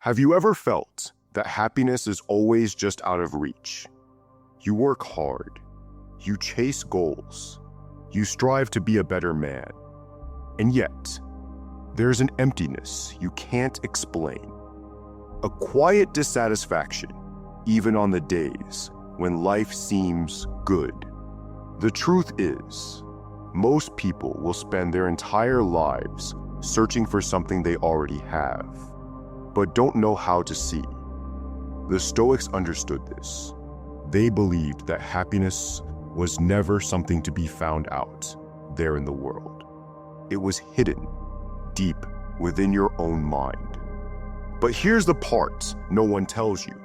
Have you ever felt that happiness is always just out of reach? You work hard, you chase goals, you strive to be a better man, and yet there's an emptiness you can't explain. A quiet dissatisfaction, even on the days when life seems good. The truth is, most people will spend their entire lives searching for something they already have, but don't know how to see. The Stoics understood this. They believed that happiness was never something to be found out there in the world. It was hidden deep within your own mind. But here's the part no one tells you.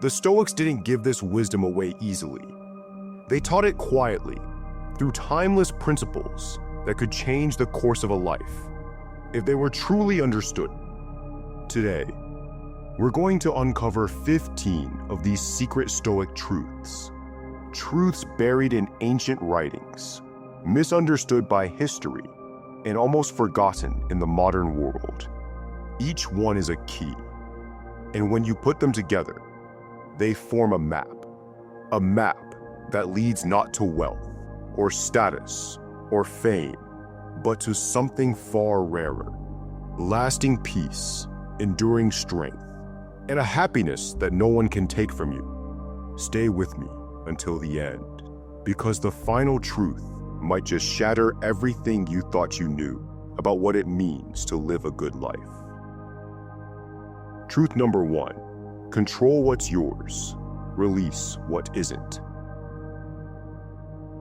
The Stoics didn't give this wisdom away easily. They taught it quietly, through timeless principles that could change the course of a life, if they were truly understood. Today, we're going to uncover 15 of these secret Stoic truths. Truths buried in ancient writings, misunderstood by history, and almost forgotten in the modern world. Each one is a key, and when you put them together, they form a map that leads not to wealth, or status, or fame, but to something far rarer, lasting peace, enduring strength, and a happiness that no one can take from you. Stay with me until the end, because the final truth might just shatter everything you thought you knew about what it means to live a good life. Truth number 1, control what's yours, release what isn't.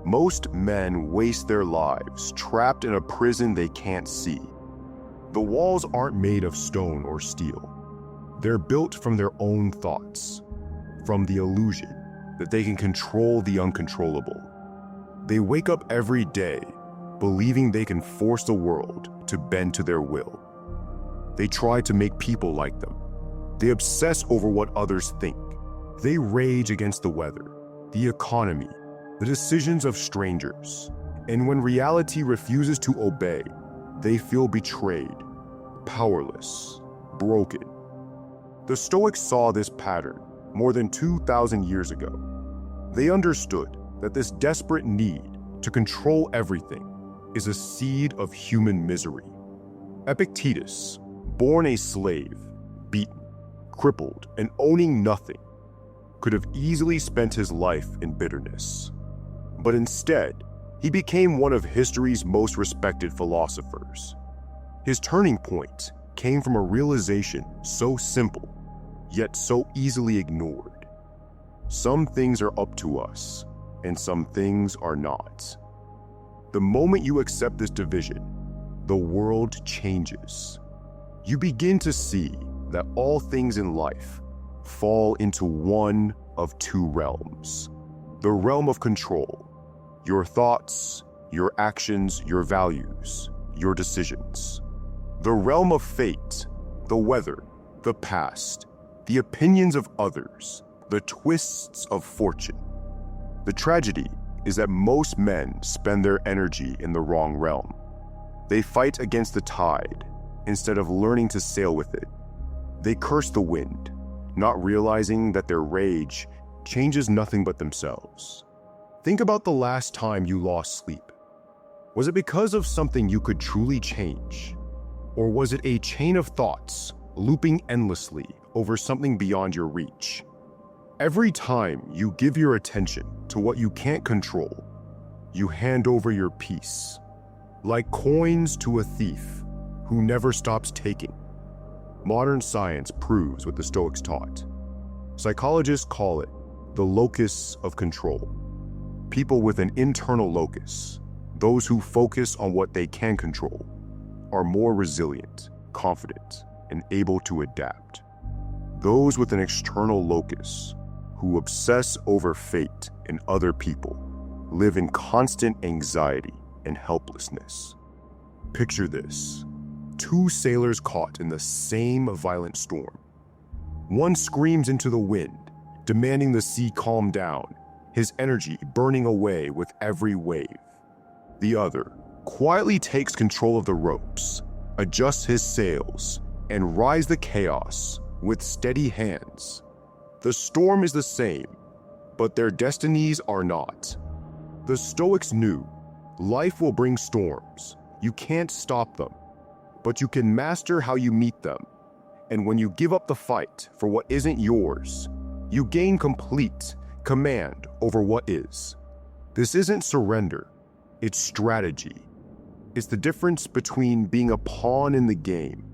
Most men waste their lives trapped in a prison they can't see. The walls aren't made of stone or steel. They're built from their own thoughts, from the illusion that they can control the uncontrollable. They wake up every day believing they can force the world to bend to their will. They try to make people like them. They obsess over what others think. They rage against the weather, the economy, the decisions of strangers. And when reality refuses to obey, they feel betrayed, powerless, broken. The Stoics saw this pattern more than 2,000 years ago. They understood that this desperate need to control everything is a seed of human misery. Epictetus, born a slave, beaten, crippled, and owning nothing, could have easily spent his life in bitterness. But instead, he became one of history's most respected philosophers. His turning point came from a realization so simple, yet so easily ignored. Some things are up to us, and some things are not. The moment you accept this division, the world changes. You begin to see that all things in life fall into one of two realms. The realm of control, your thoughts, your actions, your values, your decisions. The realm of fate, the weather, the past, the opinions of others, the twists of fortune. The tragedy is that most men spend their energy in the wrong realm. They fight against the tide instead of learning to sail with it. They curse the wind, not realizing that their rage changes nothing but themselves. Think about the last time you lost sleep. Was it because of something you could truly change? Or was it a chain of thoughts looping endlessly over something beyond your reach? Every time you give your attention to what you can't control, you hand over your peace, like coins to a thief who never stops taking. Modern science proves what the Stoics taught. Psychologists call it the locus of control. People with an internal locus, those who focus on what they can control, are more resilient, confident, and able to adapt. Those with an external locus, who obsess over fate and other people, live in constant anxiety and helplessness. Picture this: two sailors caught in the same violent storm. One screams into the wind, demanding the sea calm down, his energy burning away with every wave. The other quietly takes control of the ropes, adjusts his sails, and rides the chaos with steady hands. The storm is the same, but their destinies are not. The Stoics knew life will bring storms. You can't stop them, but you can master how you meet them. And when you give up the fight for what isn't yours, you gain complete command over what is. This isn't surrender, it's strategy. It's the difference between being a pawn in the game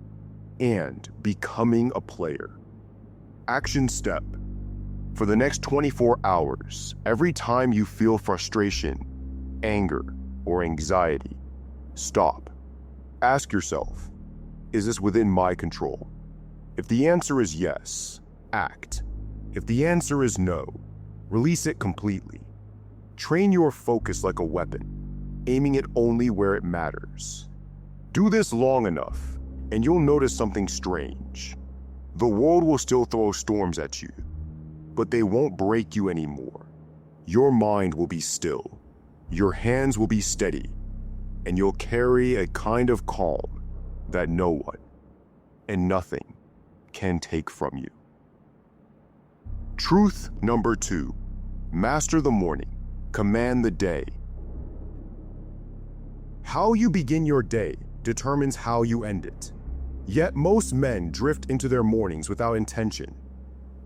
and becoming a player. Action step. For the next 24 hours, every time you feel frustration, anger, or anxiety, stop. Ask yourself, is this within my control? If the answer is yes, act. If the answer is no, release it completely. Train your focus like a weapon, aiming it only where it matters. Do this long enough, and you'll notice something strange. The world will still throw storms at you, but they won't break you anymore. Your mind will be still, your hands will be steady, and you'll carry a kind of calm that no one and nothing can take from you. Truth number 2. Master the morning, command the day. How you begin your day determines how you end it. Yet most men drift into their mornings without intention,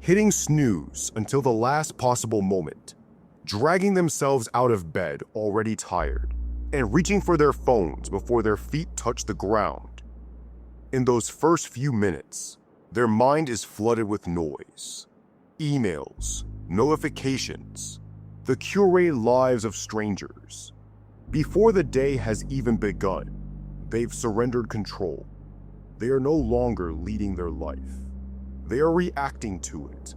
hitting snooze until the last possible moment, dragging themselves out of bed already tired, and reaching for their phones before their feet touch the ground. In those first few minutes, their mind is flooded with noise, emails, notifications, the curated lives of strangers. Before the day has even begun, they've surrendered control. They are no longer leading their life. They are reacting to it.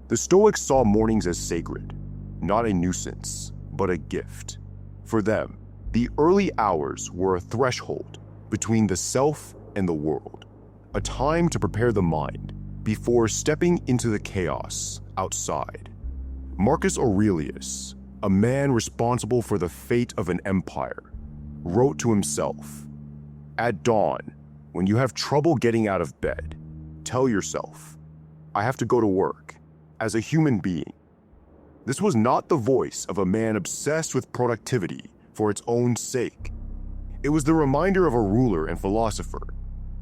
The Stoics saw mornings as sacred, not a nuisance, but a gift. For them, the early hours were a threshold between the self and the world, a time to prepare the mind before stepping into the chaos outside. Marcus Aurelius, a man responsible for the fate of an empire, wrote to himself, "At dawn, when you have trouble getting out of bed, tell yourself, I have to go to work, as a human being." This was not the voice of a man obsessed with productivity for its own sake. It was the reminder of a ruler and philosopher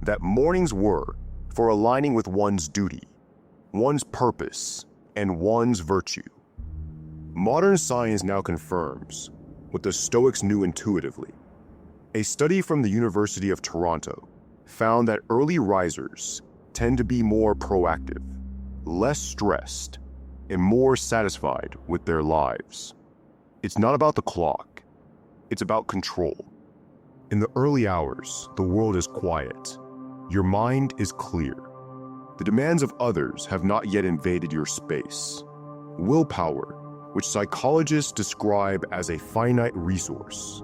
that mornings were for aligning with one's duty, one's purpose, and one's virtue. Modern science now confirms what the Stoics knew intuitively. A study from the University of Toronto found that early risers tend to be more proactive, less stressed, and more satisfied with their lives. It's not about the clock, it's about control. In the early hours, the world is quiet. Your mind is clear. The demands of others have not yet invaded your space. Willpower, which psychologists describe as a finite resource,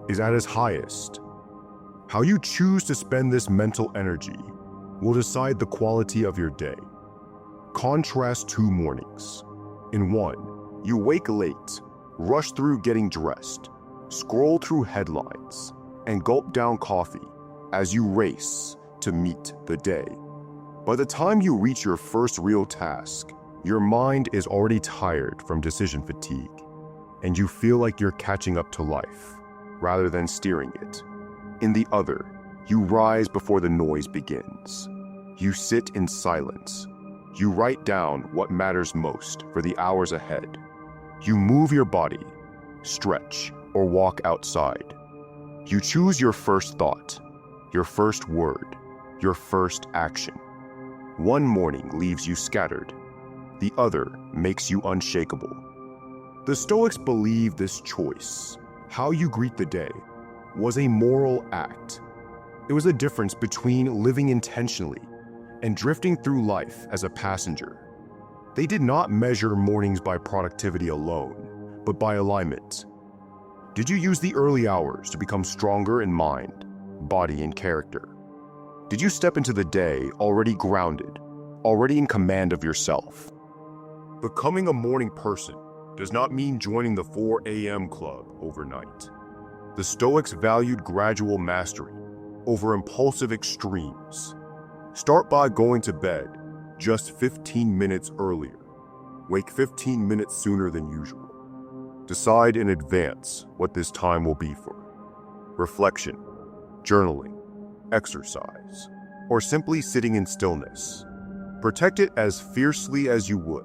is at its highest. How you choose to spend this mental energy will decide the quality of your day. Contrast 2 mornings. In one, you wake late, rush through getting dressed, scroll through headlines, and gulp down coffee as you race to meet the day. By the time you reach your first real task, your mind is already tired from decision fatigue, and you feel like you're catching up to life rather than steering it. In the other, you rise before the noise begins. You sit in silence. You write down what matters most for the hours ahead. You move your body, stretch, or walk outside. You choose your first thought, your first word, your first action. One morning leaves you scattered. The other makes you unshakable. The Stoics believed this choice, how you greet the day, was a moral act. It was the difference between living intentionally and drifting through life as a passenger. They did not measure mornings by productivity alone, but by alignment. Did you use the early hours to become stronger in mind, body, and character? Did you step into the day already grounded, already in command of yourself? Becoming a morning person does not mean joining the 4 a.m. club overnight. The Stoics valued gradual mastery over impulsive extremes. Start by going to bed just 15 minutes earlier. Wake 15 minutes sooner than usual. Decide in advance what this time will be for. Reflection, journaling, exercise, or simply sitting in stillness. Protect it as fiercely as you would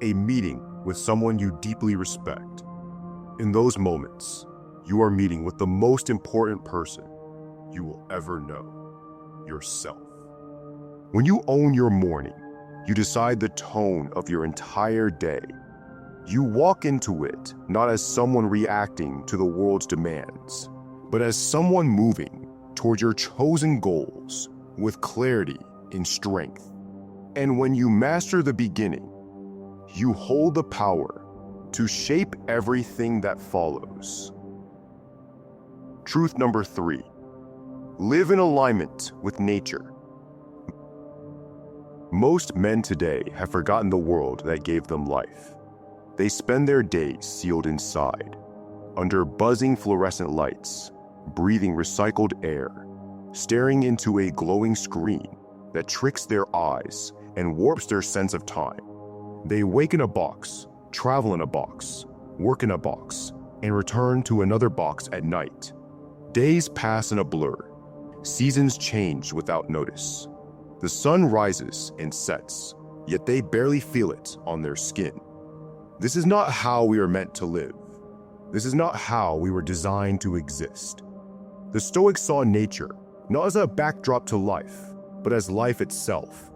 a meeting with someone you deeply respect. In those moments, you are meeting with the most important person you will ever know, yourself. When you own your morning, you decide the tone of your entire day. You walk into it not as someone reacting to the world's demands, but as someone moving toward your chosen goals with clarity and strength. And when you master the beginning, you hold the power to shape everything that follows. Truth number 3. Live in alignment with nature. Most men today have forgotten the world that gave them life. They spend their days sealed inside, under buzzing fluorescent lights, breathing recycled air, staring into a glowing screen that tricks their eyes and warps their sense of time. They wake in a box, travel in a box, work in a box, and return to another box at night. Days pass in a blur. Seasons change without notice. The sun rises and sets, yet they barely feel it on their skin. This is not how we are meant to live. This is not how we were designed to exist. The Stoics saw nature not as a backdrop to life, but as life itself.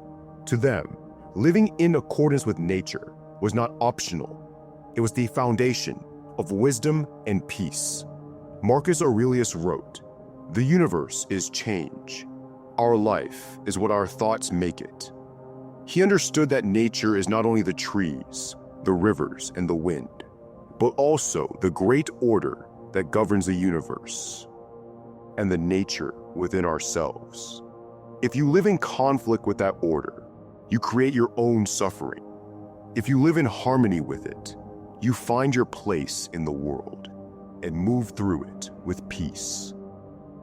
To them, living in accordance with nature was not optional. It was the foundation of wisdom and peace. Marcus Aurelius wrote, "The universe is change. Our life is what our thoughts make it." He understood that nature is not only the trees, the rivers, and the wind, but also the great order that governs the universe and the nature within ourselves. If you live in conflict with that order, you create your own suffering. If you live in harmony with it, you find your place in the world and move through it with peace.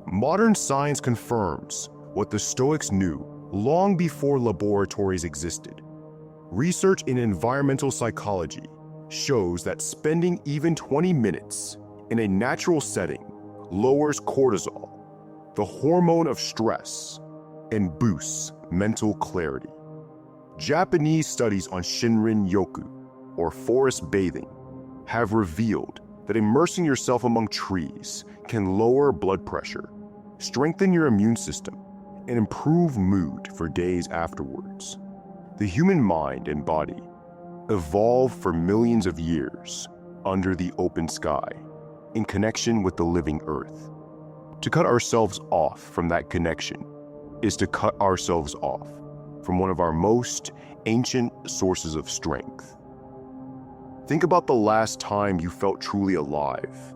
Modern science confirms what the Stoics knew long before laboratories existed. Research in environmental psychology shows that spending even 20 minutes in a natural setting lowers cortisol, the hormone of stress, and boosts mental clarity. Japanese studies on Shinrin-yoku, or forest bathing, have revealed that immersing yourself among trees can lower blood pressure, strengthen your immune system, and improve mood for days afterwards. The human mind and body evolved for millions of years under the open sky, in connection with the living earth. To cut ourselves off from that connection is to cut ourselves off from one of our most ancient sources of strength. Think about the last time you felt truly alive.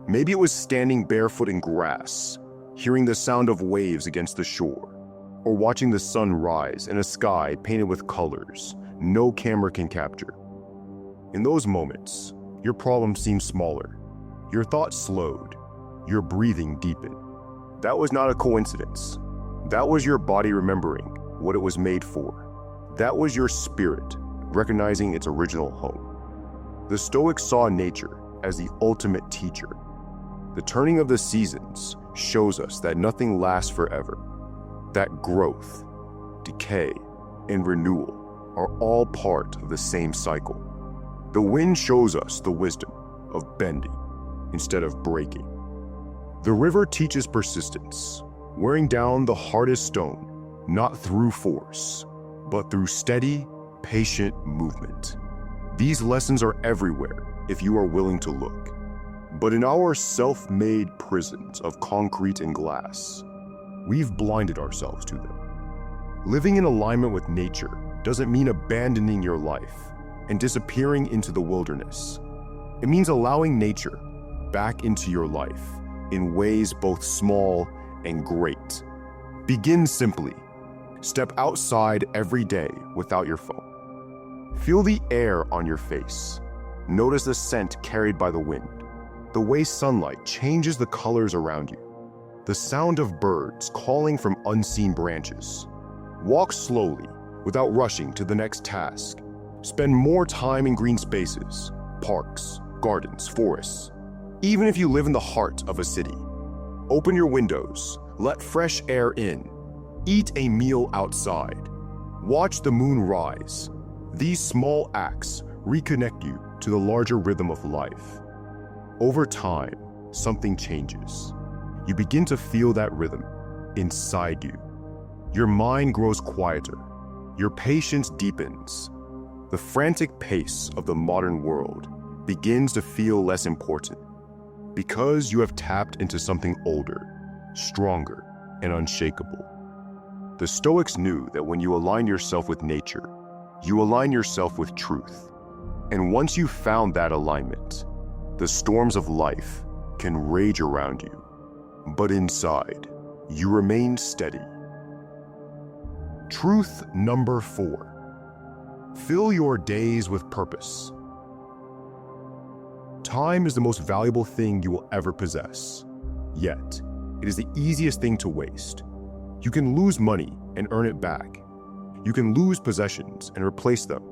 Maybe it was standing barefoot in grass, hearing the sound of waves against the shore, or watching the sun rise in a sky painted with colors no camera can capture. In those moments, your problem seemed smaller, your thoughts slowed, your breathing deepened. That was not a coincidence. That was your body remembering what it was made for. That was your spirit recognizing its original home. The Stoics saw nature as the ultimate teacher. The turning of the seasons shows us that nothing lasts forever, that growth, decay, and renewal are all part of the same cycle. The wind shows us the wisdom of bending instead of breaking. The river teaches persistence, wearing down the hardest stone, not through force, but through steady, patient movement. These lessons are everywhere if you are willing to look. But in our self-made prisons of concrete and glass, we've blinded ourselves to them. Living in alignment with nature doesn't mean abandoning your life and disappearing into the wilderness. It means allowing nature back into your life in ways both small and great. Begin simply. Step outside every day without your phone. Feel the air on your face. Notice the scent carried by the wind, the way sunlight changes the colors around you, the sound of birds calling from unseen branches. Walk slowly, without rushing to the next task. Spend more time in green spaces, parks, gardens, forests. Even if you live in the heart of a city, open your windows, let fresh air in, eat a meal outside, watch the moon rise. These small acts reconnect you to the larger rhythm of life. Over time, something changes. You begin to feel that rhythm inside you. Your mind grows quieter. Your patience deepens. The frantic pace of the modern world begins to feel less important because you have tapped into something older, stronger, and unshakable. The Stoics knew that when you align yourself with nature, you align yourself with truth. And once you've found that alignment, the storms of life can rage around you, but inside, you remain steady. Truth number 4. Fill your days with purpose. Time is the most valuable thing you will ever possess. Yet, it is the easiest thing to waste. You can lose money and earn it back. You can lose possessions and replace them.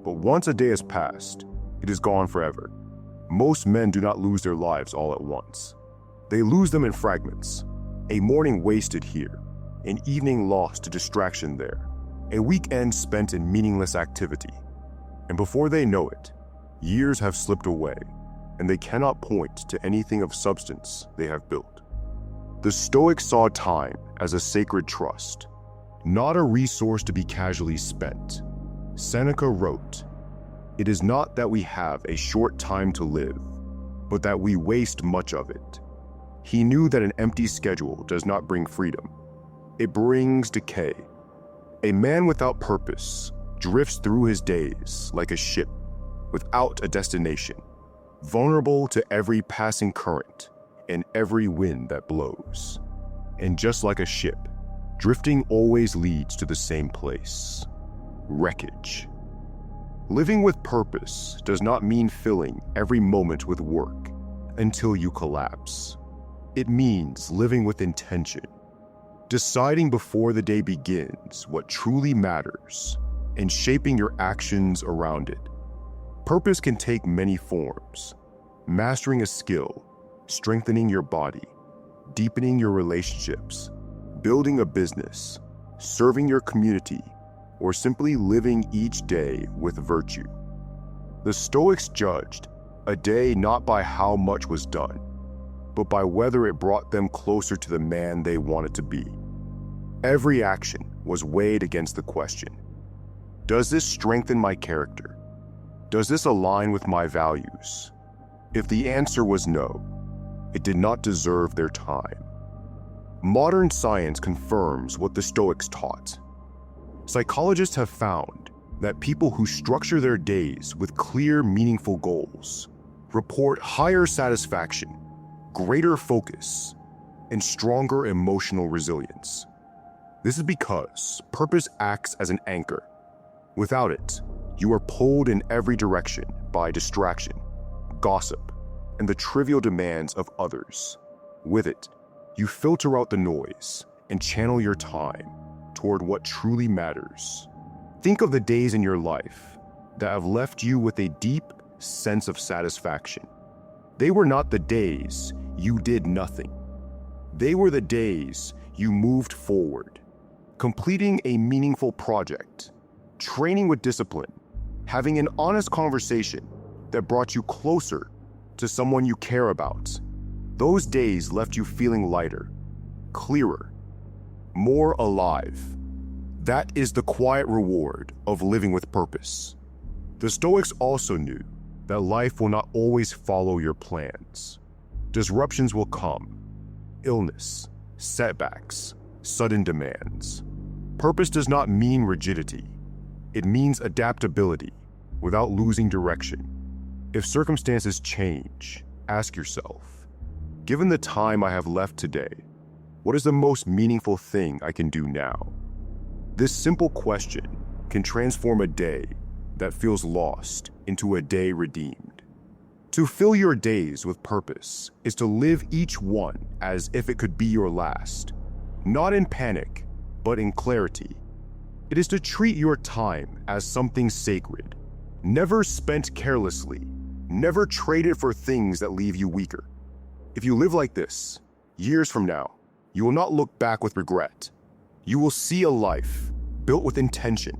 But once a day has passed, it is gone forever. Most men do not lose their lives all at once. They lose them in fragments. A morning wasted here, an evening lost to distraction there, a weekend spent in meaningless activity. And before they know it, years have slipped away, and they cannot point to anything of substance they have built. The Stoics saw time as a sacred trust, not a resource to be casually spent. Seneca wrote, "It is not that we have a short time to live, but that we waste much of it." He knew that an empty schedule does not bring freedom. It brings decay. A man without purpose drifts through his days like a ship without a destination, vulnerable to every passing current and every wind that blows. And just like a ship, drifting always leads to the same place: wreckage. Living with purpose does not mean filling every moment with work until you collapse. It means living with intention, deciding before the day begins what truly matters, and shaping your actions around it. Purpose can take many forms: mastering a skill, strengthening your body, deepening your relationships, building a business, serving your community, or simply living each day with virtue. The Stoics judged a day not by how much was done, but by whether it brought them closer to the man they wanted to be. Every action was weighed against the question: does this strengthen my character? Does this align with my values? If the answer was no, it did not deserve their time. Modern science confirms what the Stoics taught. Psychologists have found that people who structure their days with clear, meaningful goals report higher satisfaction, greater focus, and stronger emotional resilience. This is because purpose acts as an anchor. Without it, you are pulled in every direction by distraction, gossip, and the trivial demands of others. With it, you filter out the noise and channel your time toward what truly matters. Think of the days in your life that have left you with a deep sense of satisfaction. They were not the days you did nothing. They were the days you moved forward, completing a meaningful project, training with discipline, having an honest conversation that brought you closer to someone you care about. Those days left you feeling lighter, clearer, more alive. That is the quiet reward of living with purpose. The Stoics also knew that life will not always follow your plans. Disruptions will come: illness, setbacks, sudden demands. Purpose does not mean rigidity. It means adaptability without losing direction. If circumstances change, ask yourself, given the time I have left today, what is the most meaningful thing I can do now? This simple question can transform a day that feels lost into a day redeemed. To fill your days with purpose is to live each one as if it could be your last, not in panic, but in clarity. It is to treat your time as something sacred, never spent carelessly, never traded for things that leave you weaker. If you live like this, years from now, you will not look back with regret. You will see a life built with intention,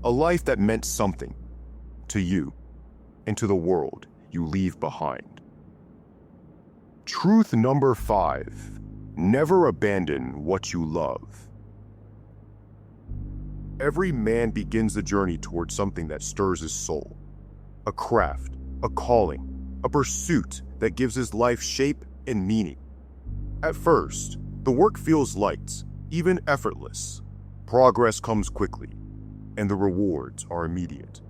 a life that meant something to you and to the world you leave behind. Truth number 5, never abandon what you love. Every man begins the journey towards something that stirs his soul, a craft, a calling, a pursuit that gives his life shape and meaning. At first, the work feels light, even effortless. Progress comes quickly, and the rewards are immediate.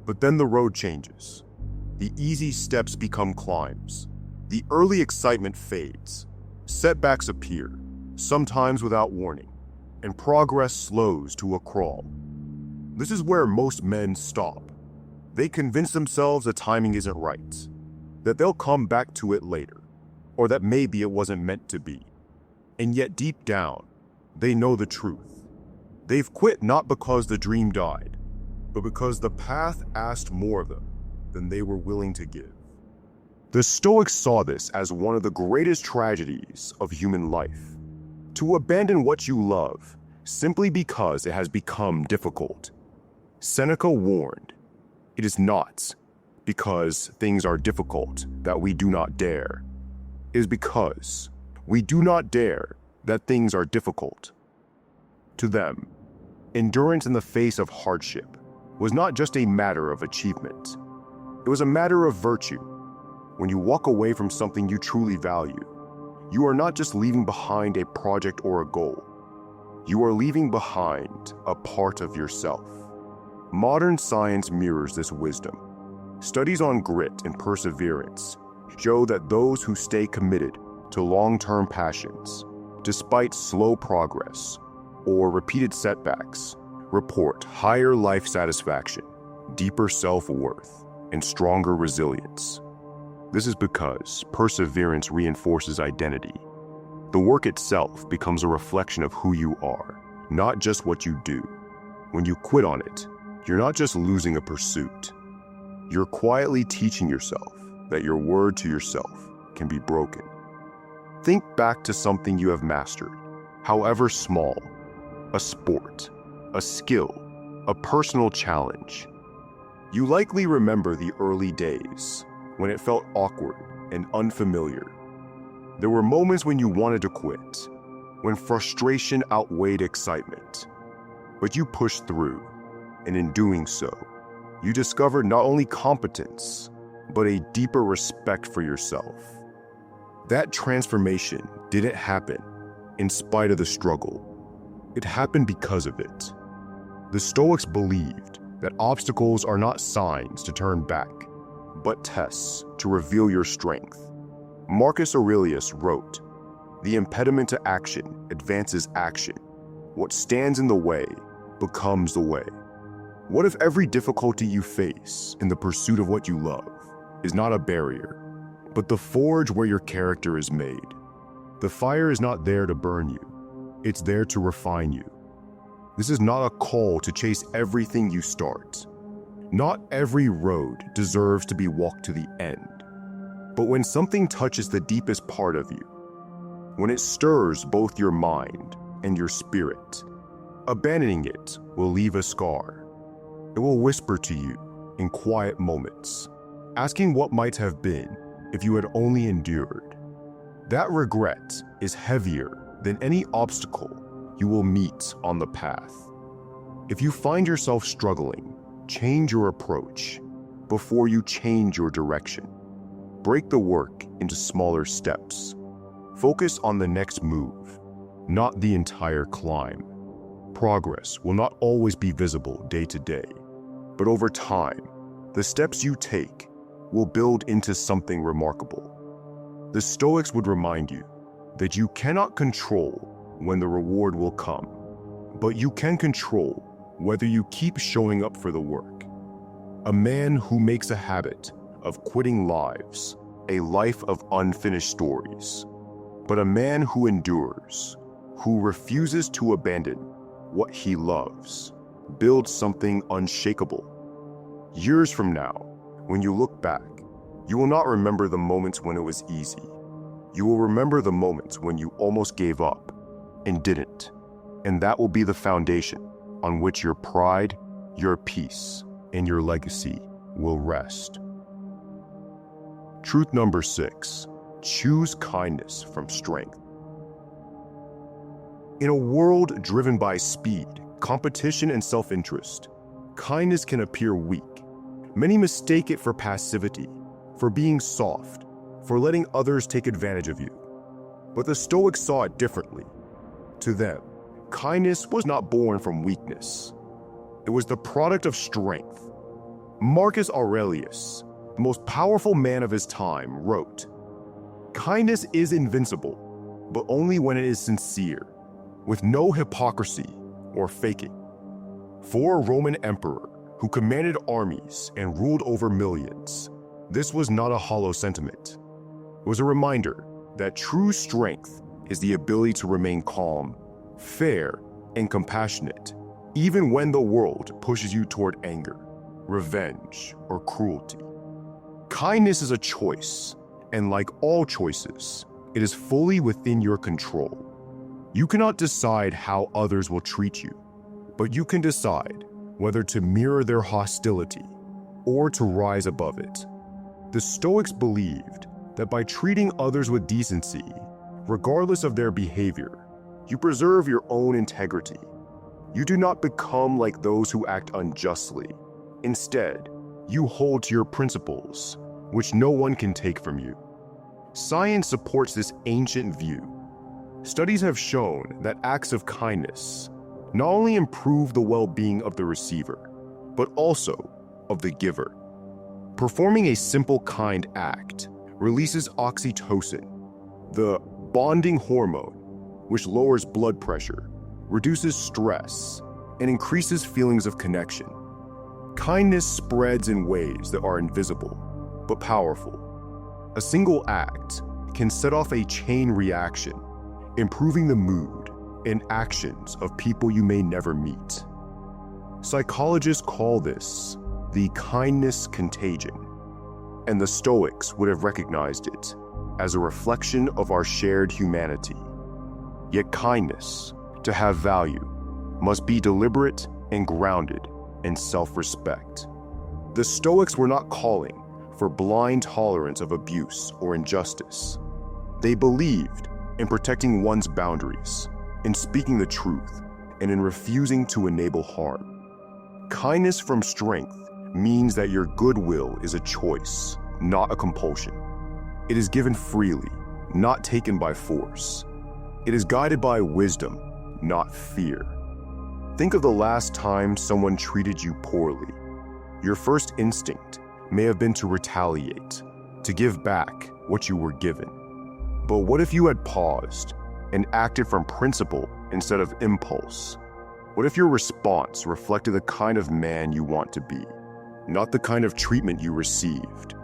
But then the road changes. The easy steps become climbs. The early excitement fades. Setbacks appear, sometimes without warning, and progress slows to a crawl. This is where most men stop. They convince themselves the timing isn't right, that they'll come back to it later, or that maybe it wasn't meant to be. And yet deep down, they know the truth. They've quit not because the dream died, but because the path asked more of them than they were willing to give. The Stoics saw this as one of the greatest tragedies of human life. To abandon what you love simply because it has become difficult. Seneca warned, "It is not because things are difficult that we do not dare. It is because we do not dare that things are difficult." To them, endurance in the face of hardship was not just a matter of achievement. It was a matter of virtue. When you walk away from something you truly value, you are not just leaving behind a project or a goal. You are leaving behind a part of yourself. Modern science mirrors this wisdom. Studies on grit and perseverance show that those who stay committed to long-term passions, despite slow progress or repeated setbacks, report higher life satisfaction, deeper self-worth, and stronger resilience. This is because perseverance reinforces identity. The work itself becomes a reflection of who you are, not just what you do. When you quit on it, you're not just losing a pursuit. You're quietly teaching yourself that your word to yourself can be broken. Think back to something you have mastered, however small, a sport, a skill, a personal challenge. You likely remember the early days when it felt awkward and unfamiliar. There were moments when you wanted to quit, when frustration outweighed excitement. But you pushed through, and in doing so, you discovered not only competence, but a deeper respect for yourself. That transformation didn't happen in spite of the struggle. It happened because of it. The Stoics believed that obstacles are not signs to turn back, but tests to reveal your strength. Marcus Aurelius wrote, "The impediment to action advances action. What stands in the way becomes the way." What if every difficulty you face in the pursuit of what you love is not a barrier, but the forge where your character is made? The fire is not there to burn you. It's there to refine you. This is not a call to chase everything you start. Not every road deserves to be walked to the end. But when something touches the deepest part of you, when it stirs both your mind and your spirit, abandoning it will leave a scar. It will whisper to you in quiet moments, asking what might have been if you had only endured. That regret is heavier than any obstacle you will meet on the path. If you find yourself struggling, change your approach before you change your direction. Break the work into smaller steps. Focus on the next move, not the entire climb. Progress will not always be visible day to day, but over time, the steps you take will build into something remarkable. The Stoics would remind you that you cannot control when the reward will come, but you can control whether you keep showing up for the work. A man who makes a habit of quitting lives, a life of unfinished stories, but a man who endures, who refuses to abandon what he loves, build something unshakable. Years from now, when you look back, you will not remember the moments when it was easy. You will remember the moments when you almost gave up and didn't. And that will be the foundation on which your pride, your peace, and your legacy will rest. Truth number 6, choose kindness from strength. In a world driven by speed, competition, and self-interest, kindness can appear weak. Many mistake it for passivity, for being soft, for letting others take advantage of you. But the Stoics saw it differently. To them, kindness was not born from weakness. It was the product of strength. Marcus Aurelius, the most powerful man of his time, wrote, "Kindness is invincible, but only when it is sincere, with no hypocrisy or faking." For a Roman emperor who commanded armies and ruled over millions, this was not a hollow sentiment. It was a reminder that true strength is the ability to remain calm, fair, and compassionate, even when the world pushes you toward anger, revenge, or cruelty. Kindness is a choice, and like all choices, it is fully within your control. You cannot decide how others will treat you, but you can decide whether to mirror their hostility or to rise above it. The Stoics believed that by treating others with decency, regardless of their behavior, you preserve your own integrity. You do not become like those who act unjustly. Instead, you hold to your principles, which no one can take from you. Science supports this ancient view. Studies have shown that acts of kindness not only improve the well-being of the receiver, but also of the giver. Performing a simple kind act releases oxytocin, the bonding hormone, which lowers blood pressure, reduces stress, and increases feelings of connection. Kindness spreads in ways that are invisible, but powerful. A single act can set off a chain reaction, improving the mood and actions of people you may never meet. Psychologists call this the kindness contagion, and the Stoics would have recognized it as a reflection of our shared humanity. Yet kindness, to have value, must be deliberate and grounded in self-respect. The Stoics were not calling for blind tolerance of abuse or injustice. They believed in protecting one's boundaries, in speaking the truth, and in refusing to enable harm. Kindness from strength means that your goodwill is a choice, not a compulsion. It is given freely, not taken by force. It is guided by wisdom, not fear. Think of the last time someone treated you poorly. Your first instinct may have been to retaliate, to give back what you were given. But what if you had paused and acted from principle instead of impulse? What if your response reflected the kind of man you want to be, not the kind of treatment you received?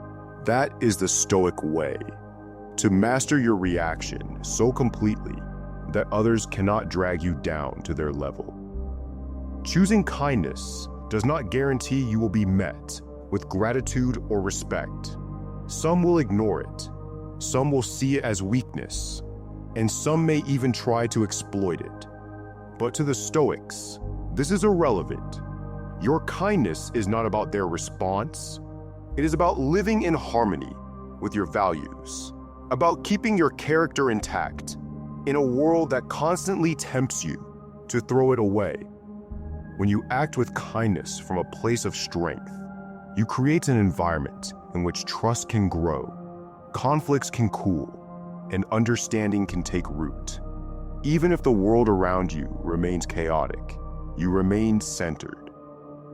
That is the Stoic way, to master your reaction so completely that others cannot drag you down to their level. Choosing kindness does not guarantee you will be met with gratitude or respect. Some will ignore it, some will see it as weakness, and some may even try to exploit it. But to the Stoics, this is irrelevant. Your kindness is not about their response. It is about living in harmony with your values, about keeping your character intact in a world that constantly tempts you to throw it away. When you act with kindness from a place of strength, you create an environment in which trust can grow, conflicts can cool, and understanding can take root. Even if the world around you remains chaotic, you remain centered.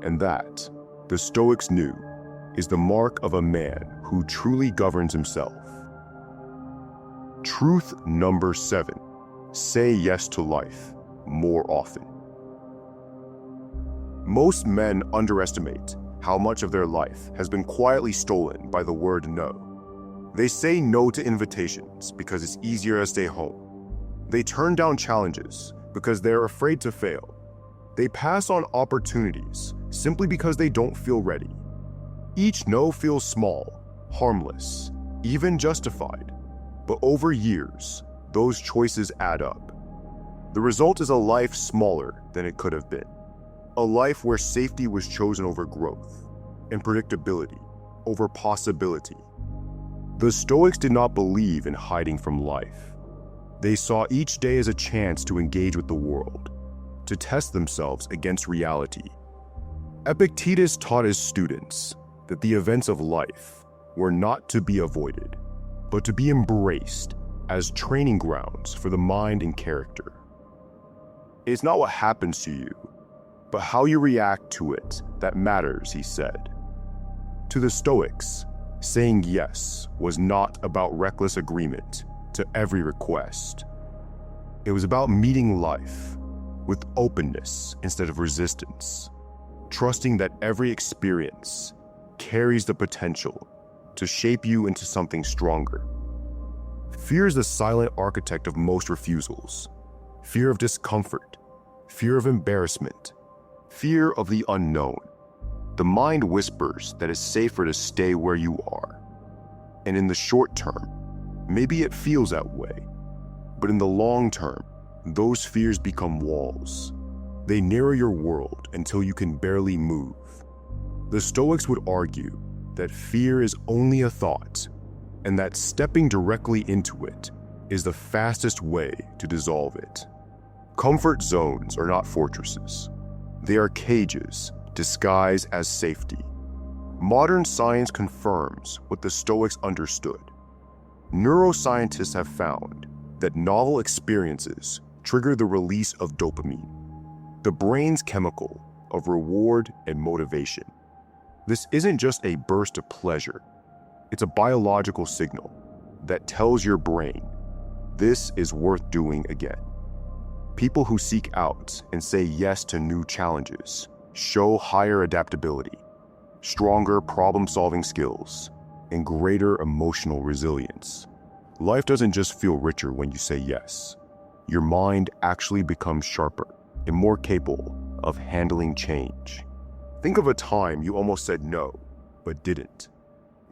And that, the Stoics knew, is the mark of a man who truly governs himself. Truth number 7, say yes to life more often. Most men underestimate how much of their life has been quietly stolen by the word no. They say no to invitations because it's easier to stay home. They turn down challenges because they're afraid to fail. They pass on opportunities simply because they don't feel ready. Each no feels small, harmless, even justified. But over years, those choices add up. The result is a life smaller than it could have been. A life where safety was chosen over growth and predictability over possibility. The Stoics did not believe in hiding from life. They saw each day as a chance to engage with the world, to test themselves against reality. Epictetus taught his students that the events of life were not to be avoided, but to be embraced as training grounds for the mind and character. It's not what happens to you, but how you react to it that matters, he said. To the Stoics, saying yes was not about reckless agreement to every request. It was about meeting life with openness instead of resistance, trusting that every experience carries the potential to shape you into something stronger. Fear is the silent architect of most refusals. Fear of discomfort, fear of embarrassment, fear of the unknown. The mind whispers that it's safer to stay where you are. And in the short term, maybe it feels that way. But in the long term, those fears become walls. They narrow your world until you can barely move. The Stoics would argue that fear is only a thought, and that stepping directly into it is the fastest way to dissolve it. Comfort zones are not fortresses. They are cages disguised as safety. Modern science confirms what the Stoics understood. Neuroscientists have found that novel experiences trigger the release of dopamine, the brain's chemical of reward and motivation. This isn't just a burst of pleasure. It's a biological signal that tells your brain, this is worth doing again. People who seek out and say yes to new challenges show higher adaptability, stronger problem-solving skills, and greater emotional resilience. Life doesn't just feel richer when you say yes. Your mind actually becomes sharper and more capable of handling change. Think of a time you almost said no, but didn't.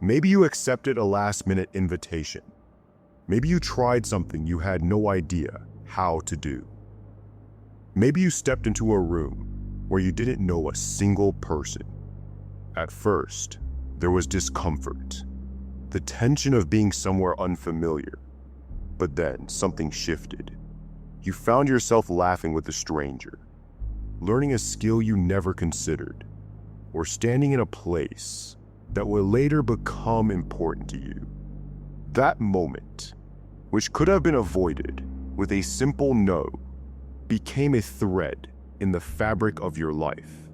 Maybe you accepted a last-minute invitation. Maybe you tried something you had no idea how to do. Maybe you stepped into a room where you didn't know a single person. At first, there was discomfort, the tension of being somewhere unfamiliar. But then something shifted. You found yourself laughing with a stranger, learning a skill you never considered, or standing in a place that will later become important to you. That moment, which could have been avoided with a simple no, became a thread in the fabric of your life.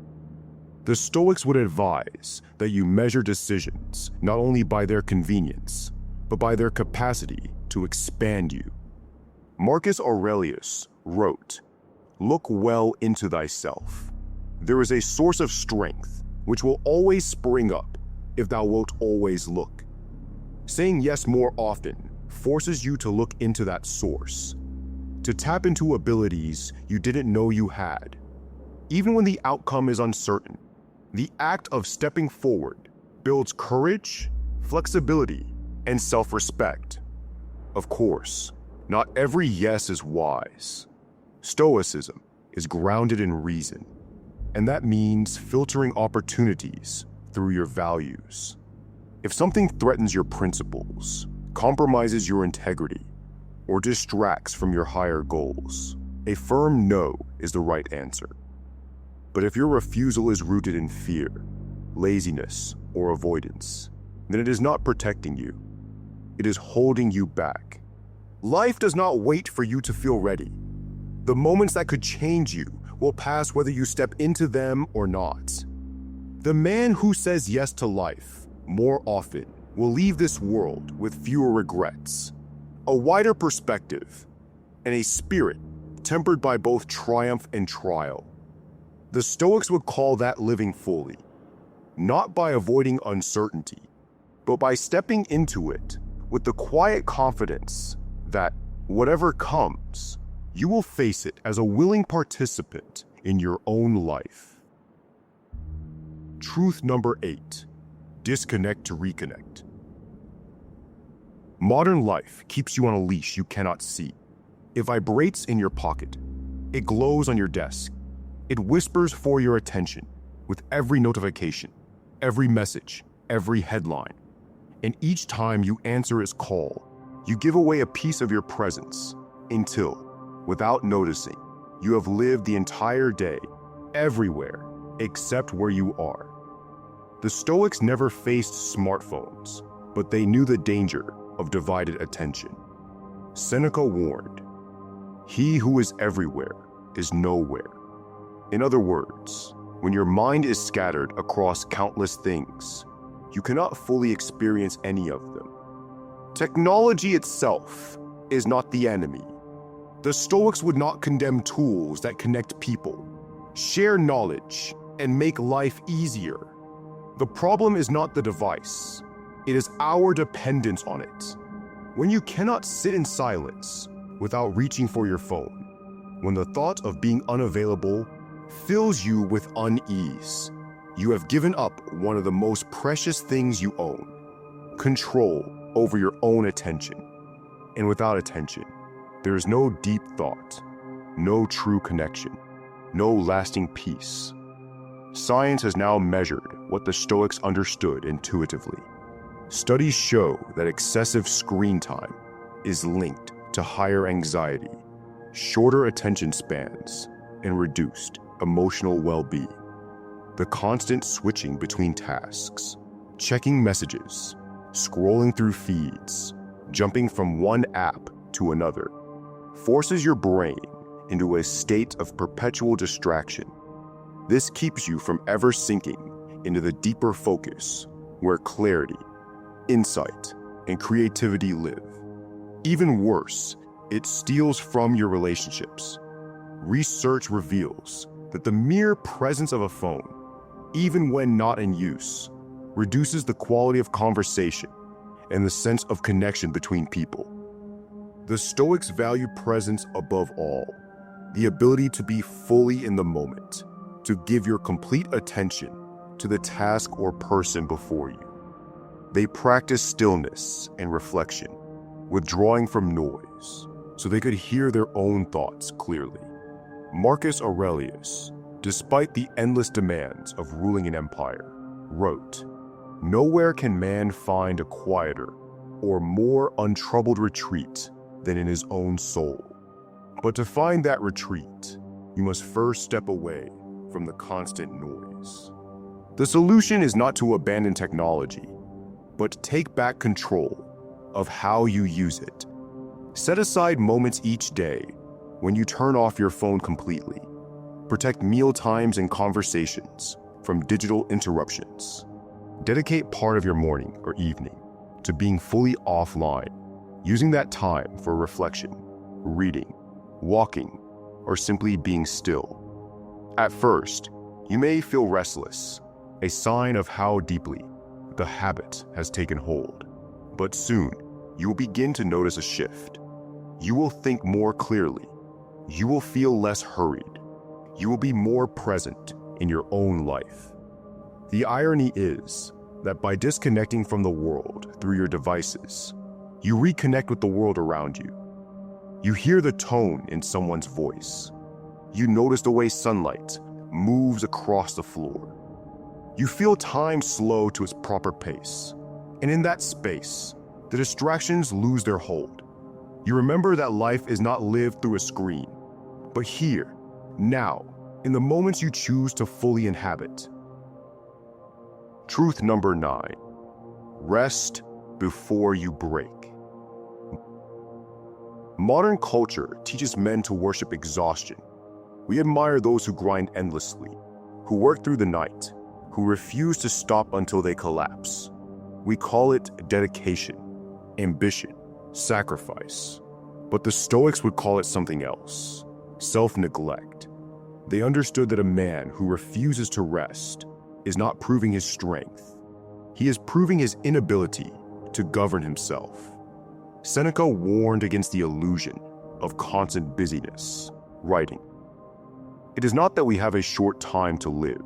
The Stoics would advise that you measure decisions not only by their convenience, but by their capacity to expand you. Marcus Aurelius wrote, "Look well into thyself. There is a source of strength which will always spring up if thou wilt always look." Saying yes more often forces you to look into that source, to tap into abilities you didn't know you had. Even when the outcome is uncertain, the act of stepping forward builds courage, flexibility, and self-respect. Of course, not every yes is wise. Stoicism is grounded in reason, and that means filtering opportunities through your values. If something threatens your principles, compromises your integrity, or distracts from your higher goals, a firm no is the right answer. But if your refusal is rooted in fear, laziness, or avoidance, then it is not protecting you. It is holding you back. Life does not wait for you to feel ready. The moments that could change you will pass whether you step into them or not. The man who says yes to life more often will leave this world with fewer regrets, a wider perspective, and a spirit tempered by both triumph and trial. The Stoics would call that living fully, not by avoiding uncertainty, but by stepping into it with the quiet confidence that whatever comes, you will face it as a willing participant in your own life. Truth number 8. Disconnect to reconnect. Modern life keeps you on a leash you cannot see. It vibrates in your pocket. It glows on your desk. It whispers for your attention with every notification, every message, every headline. And each time you answer its call, you give away a piece of your presence until, without noticing, you have lived the entire day, everywhere, except where you are. The Stoics never faced smartphones, but they knew the danger of divided attention. Seneca warned, "He who is everywhere is nowhere." In other words, when your mind is scattered across countless things, you cannot fully experience any of them. Technology itself is not the enemy. The Stoics would not condemn tools that connect people, share knowledge, and make life easier. The problem is not the device. It is our dependence on it. When you cannot sit in silence without reaching for your phone, when the thought of being unavailable fills you with unease, you have given up one of the most precious things you own: control over your own attention. And without attention, there is no deep thought, no true connection, no lasting peace. Science has now measured what the Stoics understood intuitively. Studies show that excessive screen time is linked to higher anxiety, shorter attention spans, and reduced emotional well-being. The constant switching between tasks, checking messages, scrolling through feeds, jumping from one app to another, forces your brain into a state of perpetual distraction. This keeps you from ever sinking into the deeper focus where clarity, insight, and creativity live. Even worse, it steals from your relationships. Research reveals that the mere presence of a phone, even when not in use, reduces the quality of conversation and the sense of connection between people. The Stoics value presence above all, the ability to be fully in the moment, to give your complete attention to the task or person before you. They practice stillness and reflection, withdrawing from noise, so they could hear their own thoughts clearly. Marcus Aurelius, despite the endless demands of ruling an empire, wrote, "Nowhere can man find a quieter or more untroubled retreat than in his own soul. But to find that retreat, you must first step away from the constant noise." The solution is not to abandon technology, but take back control of how you use it. Set aside moments each day when you turn off your phone completely. Protect meal times and conversations from digital interruptions. Dedicate part of your morning or evening to being fully offline, using that time for reflection, reading, walking, or simply being still. At first, you may feel restless, a sign of how deeply the habit has taken hold. But soon, you will begin to notice a shift. You will think more clearly. You will feel less hurried. You will be more present in your own life. The irony is that by disconnecting from the world through your devices, you reconnect with the world around you. You hear the tone in someone's voice. You notice the way sunlight moves across the floor. You feel time slow to its proper pace. And in that space, the distractions lose their hold. You remember that life is not lived through a screen, but here, now, in the moments you choose to fully inhabit. Truth number 9. Rest before you break. Modern culture teaches men to worship exhaustion. We admire those who grind endlessly, who work through the night, who refuse to stop until they collapse. We call it dedication, ambition, sacrifice. But the Stoics would call it something else: self-neglect. They understood that a man who refuses to rest is not proving his strength. He is proving his inability to govern himself. Seneca warned against the illusion of constant busyness, writing, It is not that we have a short time to live,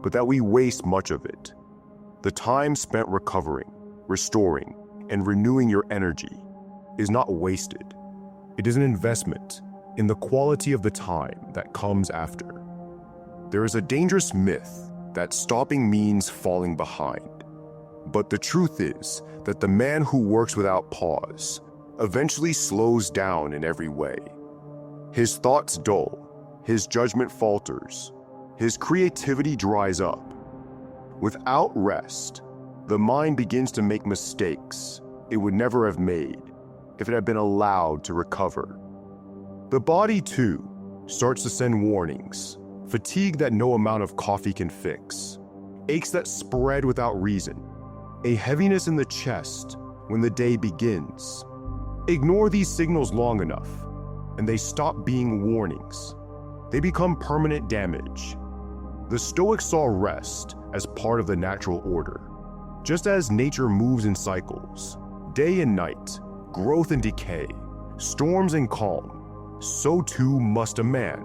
but that we waste much of it. The time spent recovering, restoring, and renewing your energy is not wasted. It is an investment in the quality of the time that comes after. There is a dangerous myth that stopping means falling behind. But the truth is that the man who works without pause eventually slows down in every way. His thoughts dull, his judgment falters, his creativity dries up. Without rest, the mind begins to make mistakes it would never have made if it had been allowed to recover. The body, too, starts to send warnings. Fatigue that no amount of coffee can fix. Aches that spread without reason. A heaviness in the chest when the day begins. Ignore these signals long enough, and they stop being warnings. They become permanent damage. The Stoics saw rest as part of the natural order. Just as nature moves in cycles, day and night, growth and decay, storms and calm, so too must a man.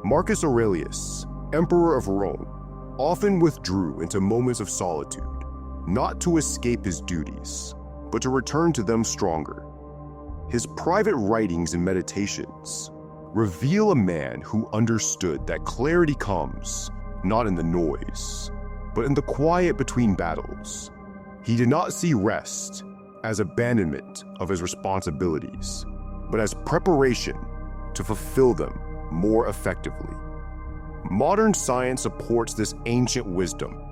Marcus Aurelius, Emperor of Rome, often withdrew into moments of solitude, not to escape his duties, but to return to them stronger. His private writings and meditations reveal a man who understood that clarity comes not in the noise, but in the quiet between battles. He did not see rest as abandonment of his responsibilities, but as preparation to fulfill them more effectively. Modern science supports this ancient wisdom.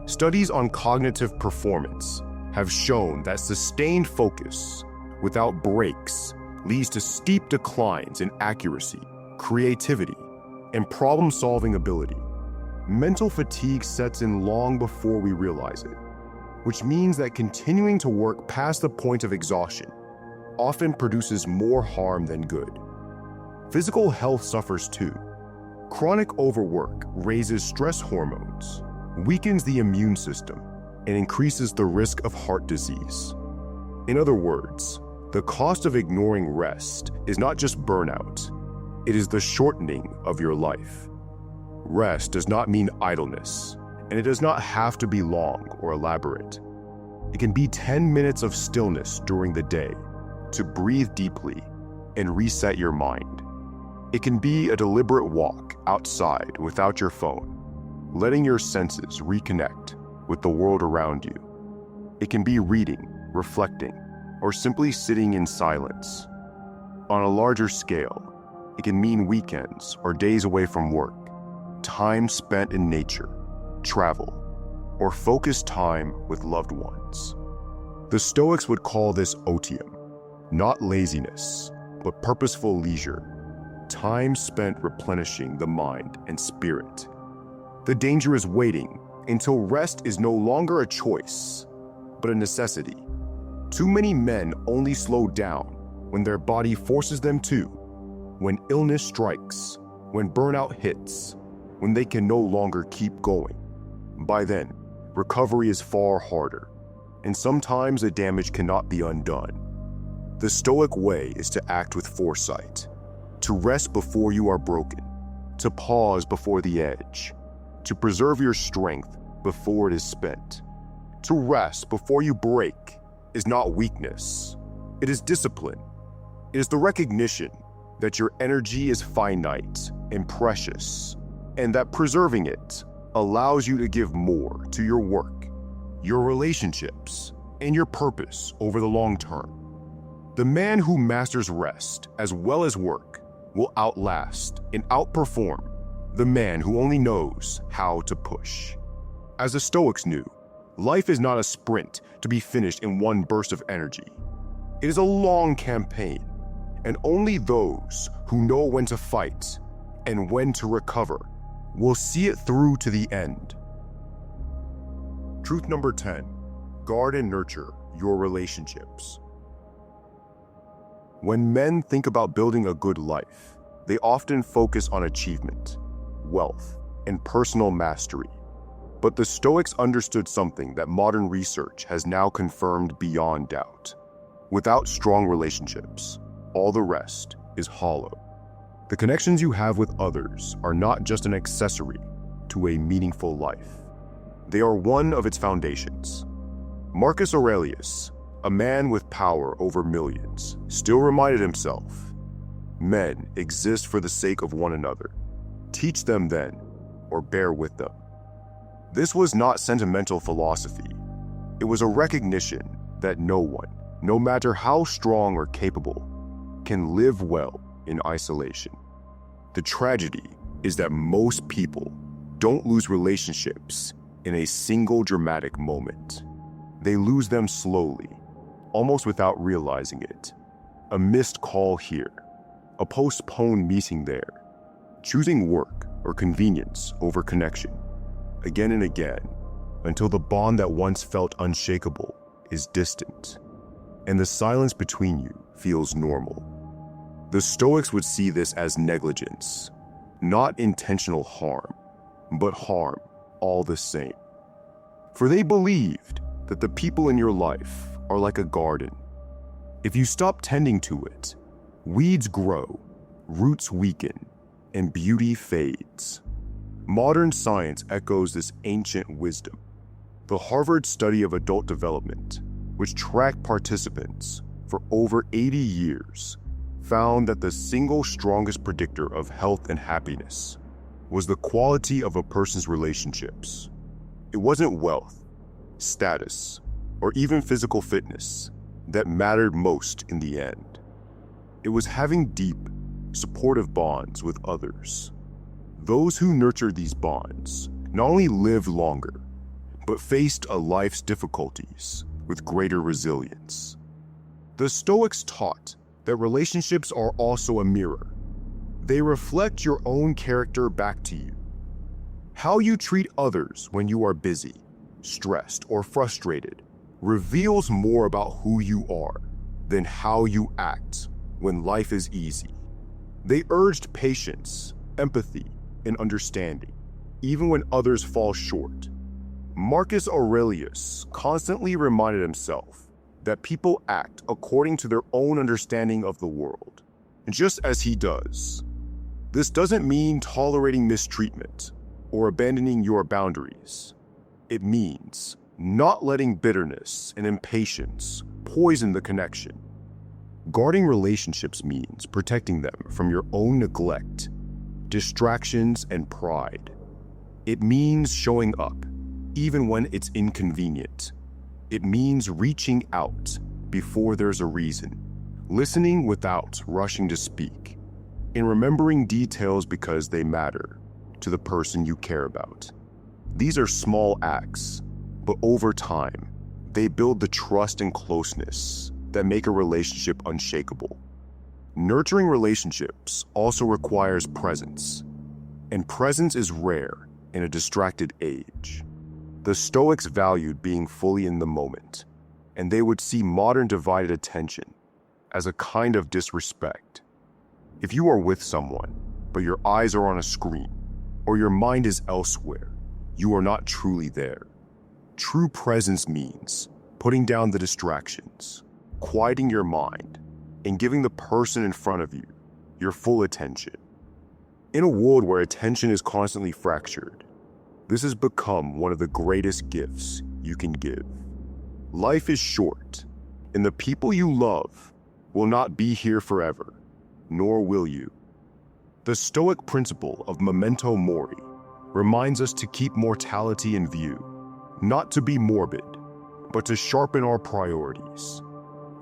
Studies on cognitive performance have shown that sustained focus without breaks leads to steep declines in accuracy, creativity, and problem-solving ability. Mental fatigue sets in long before we realize it, which means that continuing to work past the point of exhaustion often produces more harm than good. Physical health suffers too. Chronic overwork raises stress hormones, weakens the immune system, and increases the risk of heart disease. In other words, the cost of ignoring rest is not just burnout, it is the shortening of your life. Rest does not mean idleness, and it does not have to be long or elaborate. It can be 10 minutes of stillness during the day to breathe deeply and reset your mind. It can be a deliberate walk outside without your phone, letting your senses reconnect with the world around you. It can be reading, reflecting, or simply sitting in silence. On a larger scale, it can mean weekends or days away from work, time spent in nature, travel, or focused time with loved ones. The Stoics would call this otium, not laziness, but purposeful leisure, time spent replenishing the mind and spirit. The danger is waiting until rest is no longer a choice, but a necessity. Too many men only slow down when their body forces them to, when illness strikes, when burnout hits, when they can no longer keep going. By then, recovery is far harder, and sometimes the damage cannot be undone. The Stoic way is to act with foresight, to rest before you are broken, to pause before the edge, to preserve your strength before it is spent. To rest before you break is not weakness, it is discipline. It is the recognition that your energy is finite and precious, and that preserving it allows you to give more to your work, your relationships, and your purpose over the long term. The man who masters rest as well as work will outlast and outperform the man who only knows how to push. As the Stoics knew, life is not a sprint to be finished in one burst of energy. It is a long campaign, and only those who know when to fight and when to recover will see it through to the end. Truth number 10, guard and nurture your relationships. When men think about building a good life, they often focus on achievement, wealth, and personal mastery. But the Stoics understood something that modern research has now confirmed beyond doubt. Without strong relationships, all the rest is hollow. The connections you have with others are not just an accessory to a meaningful life. They are one of its foundations. Marcus Aurelius, a man with power over millions, still reminded himself, "Men exist for the sake of one another. Teach them then, or bear with them." This was not sentimental philosophy. It was a recognition that no one, no matter how strong or capable, can live well in isolation. The tragedy is that most people don't lose relationships in a single dramatic moment. They lose them slowly, almost without realizing it. A missed call here, a postponed meeting there, choosing work or convenience over connection, again and again, until the bond that once felt unshakable is distant, and the silence between you feels normal. The Stoics would see this as negligence, not intentional harm, but harm all the same. For they believed that the people in your life are like a garden. If you stop tending to it, weeds grow, roots weaken, and beauty fades. Modern science echoes this ancient wisdom. The Harvard study of adult development, which tracked participants for over 80 years, found that the single strongest predictor of health and happiness was the quality of a person's relationships. It wasn't wealth, status, or even physical fitness that mattered most in the end. It was having deep, supportive bonds with others. Those who nurtured these bonds not only lived longer, but faced a life's difficulties with greater resilience. The Stoics taught that relationships are also a mirror. They reflect your own character back to you. How you treat others when you are busy, stressed, or frustrated reveals more about who you are than how you act when life is easy. They urged patience, empathy, and understanding, even when others fall short. Marcus Aurelius constantly reminded himself that people act according to their own understanding of the world, just as he does. This doesn't mean tolerating mistreatment or abandoning your boundaries. It means not letting bitterness and impatience poison the connection. Guarding relationships means protecting them from your own neglect, distractions, and pride. It means showing up, even when it's inconvenient. It means reaching out before there's a reason, listening without rushing to speak, and remembering details because they matter to the person you care about. These are small acts, but over time, they build the trust and closeness that make a relationship unshakable. Nurturing relationships also requires presence, and presence is rare in a distracted age. The Stoics valued being fully in the moment, and they would see modern divided attention as a kind of disrespect. If you are with someone, but your eyes are on a screen, or your mind is elsewhere, you are not truly there. True presence means putting down the distractions, quieting your mind, and giving the person in front of you your full attention. In a world where attention is constantly fractured, this has become one of the greatest gifts you can give. Life is short, and the people you love will not be here forever, nor will you. The Stoic principle of memento mori reminds us to keep mortality in view, not to be morbid, but to sharpen our priorities.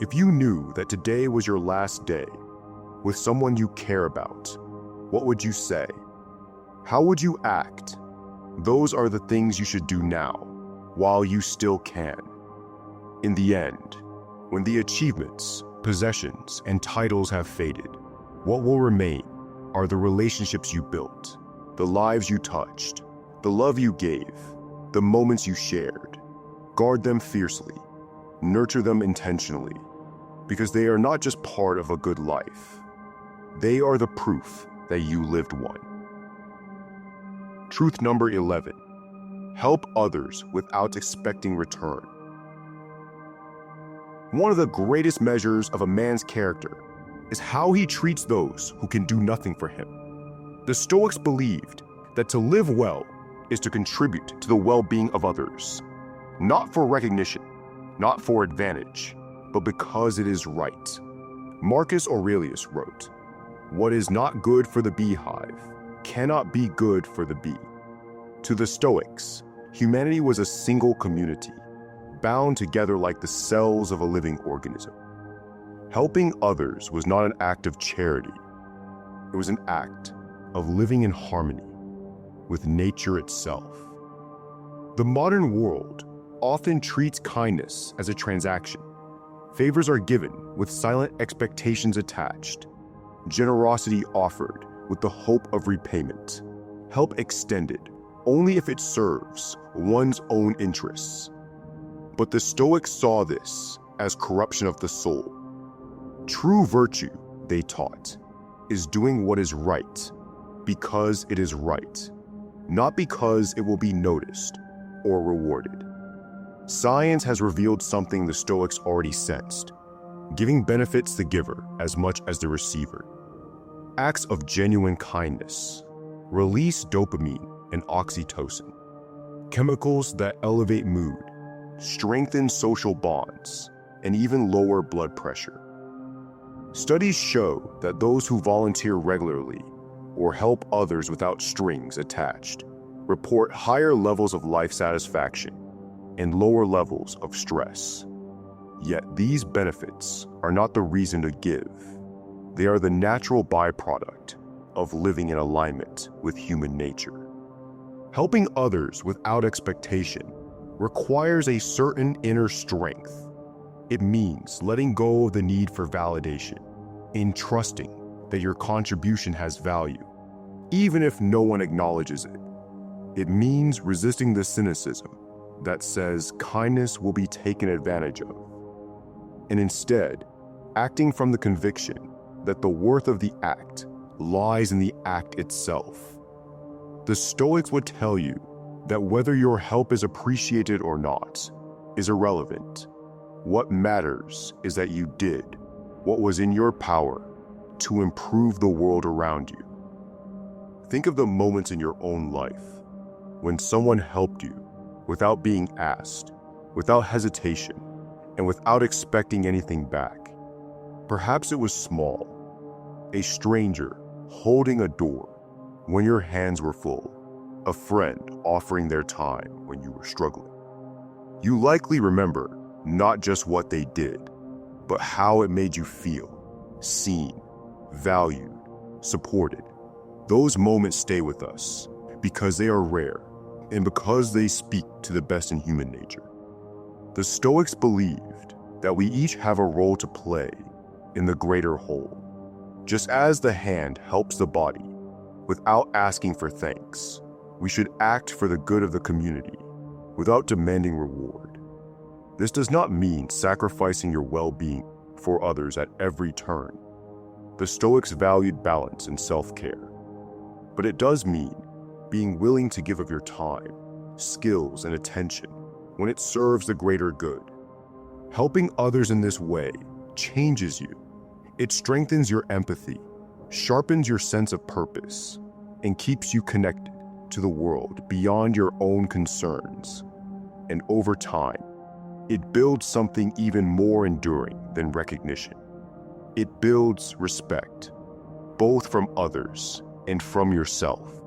If you knew that today was your last day with someone you care about, what would you say? How would you act? Those are the things you should do now, while you still can. In the end, when the achievements, possessions, and titles have faded, what will remain are the relationships you built, the lives you touched, the love you gave, the moments you shared. Guard them fiercely, nurture them intentionally, because they are not just part of a good life. They are the proof that you lived one. Truth number 11, help others without expecting return. One of the greatest measures of a man's character is how he treats those who can do nothing for him. The Stoics believed that to live well is to contribute to the well-being of others, not for recognition, not for advantage, but because it is right. Marcus Aurelius wrote, "What is not good for the beehive cannot be good for the bee." To the Stoics, humanity was a single community, bound together like the cells of a living organism. Helping others was not an act of charity. It was an act of living in harmony with nature itself. The modern world often treats kindness as a transaction. Favors are given with silent expectations attached, generosity offered with the hope of repayment, help extended only if it serves one's own interests. But the Stoics saw this as corruption of the soul. True virtue, they taught, is doing what is right because it is right, not because it will be noticed or rewarded. Science has revealed something the Stoics already sensed, giving benefits the giver as much as the receiver. Acts of genuine kindness release dopamine and oxytocin, chemicals that elevate mood, strengthen social bonds, and even lower blood pressure. Studies show that those who volunteer regularly or help others without strings attached report higher levels of life satisfaction and lower levels of stress. Yet these benefits are not the reason to give. They are the natural byproduct of living in alignment with human nature. Helping others without expectation requires a certain inner strength. It means letting go of the need for validation, in trusting that your contribution has value, even if no one acknowledges it. It means resisting the cynicism that says kindness will be taken advantage of, and instead acting from the conviction that the worth of the act lies in the act itself. The Stoics would tell you that whether your help is appreciated or not is irrelevant. What matters is that you did what was in your power to improve the world around you. Think of the moments in your own life when someone helped you without being asked, without hesitation, and without expecting anything back. Perhaps it was small, a stranger holding a door when your hands were full, a friend offering their time when you were struggling. You likely remember not just what they did, but how it made you feel, seen, valued, supported. Those moments stay with us because they are rare and because they speak to the best in human nature. The Stoics believed that we each have a role to play in the greater whole. Just as the hand helps the body without asking for thanks, we should act for the good of the community without demanding reward. This does not mean sacrificing your well-being for others at every turn. The Stoics valued balance and self-care. But it does mean being willing to give of your time, skills, and attention when it serves the greater good. Helping others in this way changes you. It strengthens your empathy, sharpens your sense of purpose, and keeps you connected to the world beyond your own concerns. And over time, it builds something even more enduring than recognition. It builds respect, both from others and from yourself.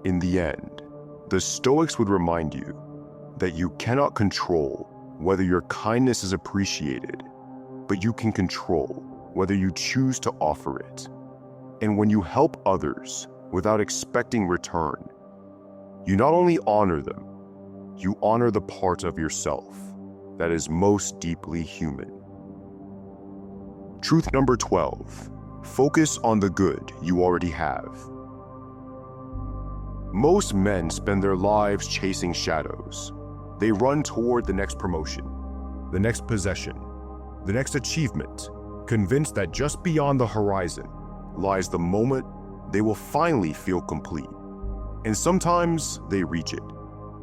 In the end, the Stoics would remind you that you cannot control whether your kindness is appreciated, but you can control whether you choose to offer it. And when you help others without expecting return, you not only honor them, you honor the part of yourself that is most deeply human. Truth number 12, focus on the good you already have. Most men spend their lives chasing shadows. They run toward the next promotion, the next possession, the next achievement, convinced that just beyond the horizon lies the moment they will finally feel complete. And sometimes they reach it.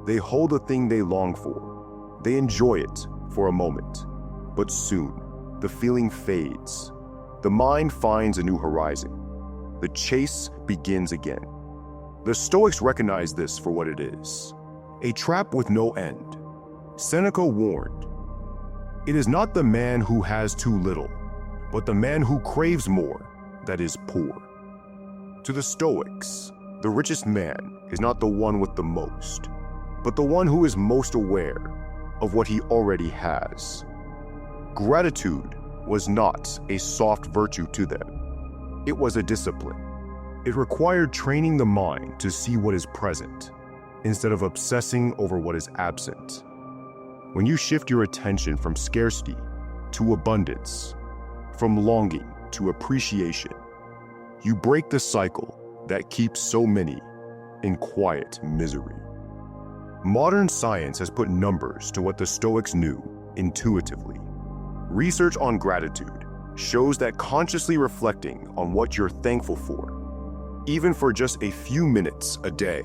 They hold the thing they long for. They enjoy it for a moment, but soon the feeling fades, the mind finds a new horizon. The chase begins again. The Stoics recognize this for what it is: a trap with no end. Seneca warned, "It is not the man who has too little, but the man who craves more that is poor." To the Stoics, the richest man is not the one with the most, but the one who is most aware of what he already has. Gratitude was not a soft virtue to them. It was a discipline. It required training the mind to see what is present, instead of obsessing over what is absent. When you shift your attention from scarcity to abundance, from longing to appreciation, you break the cycle that keeps so many in quiet misery. Modern science has put numbers to what the Stoics knew intuitively. Research on gratitude shows that consciously reflecting on what you're thankful for, even for just a few minutes a day,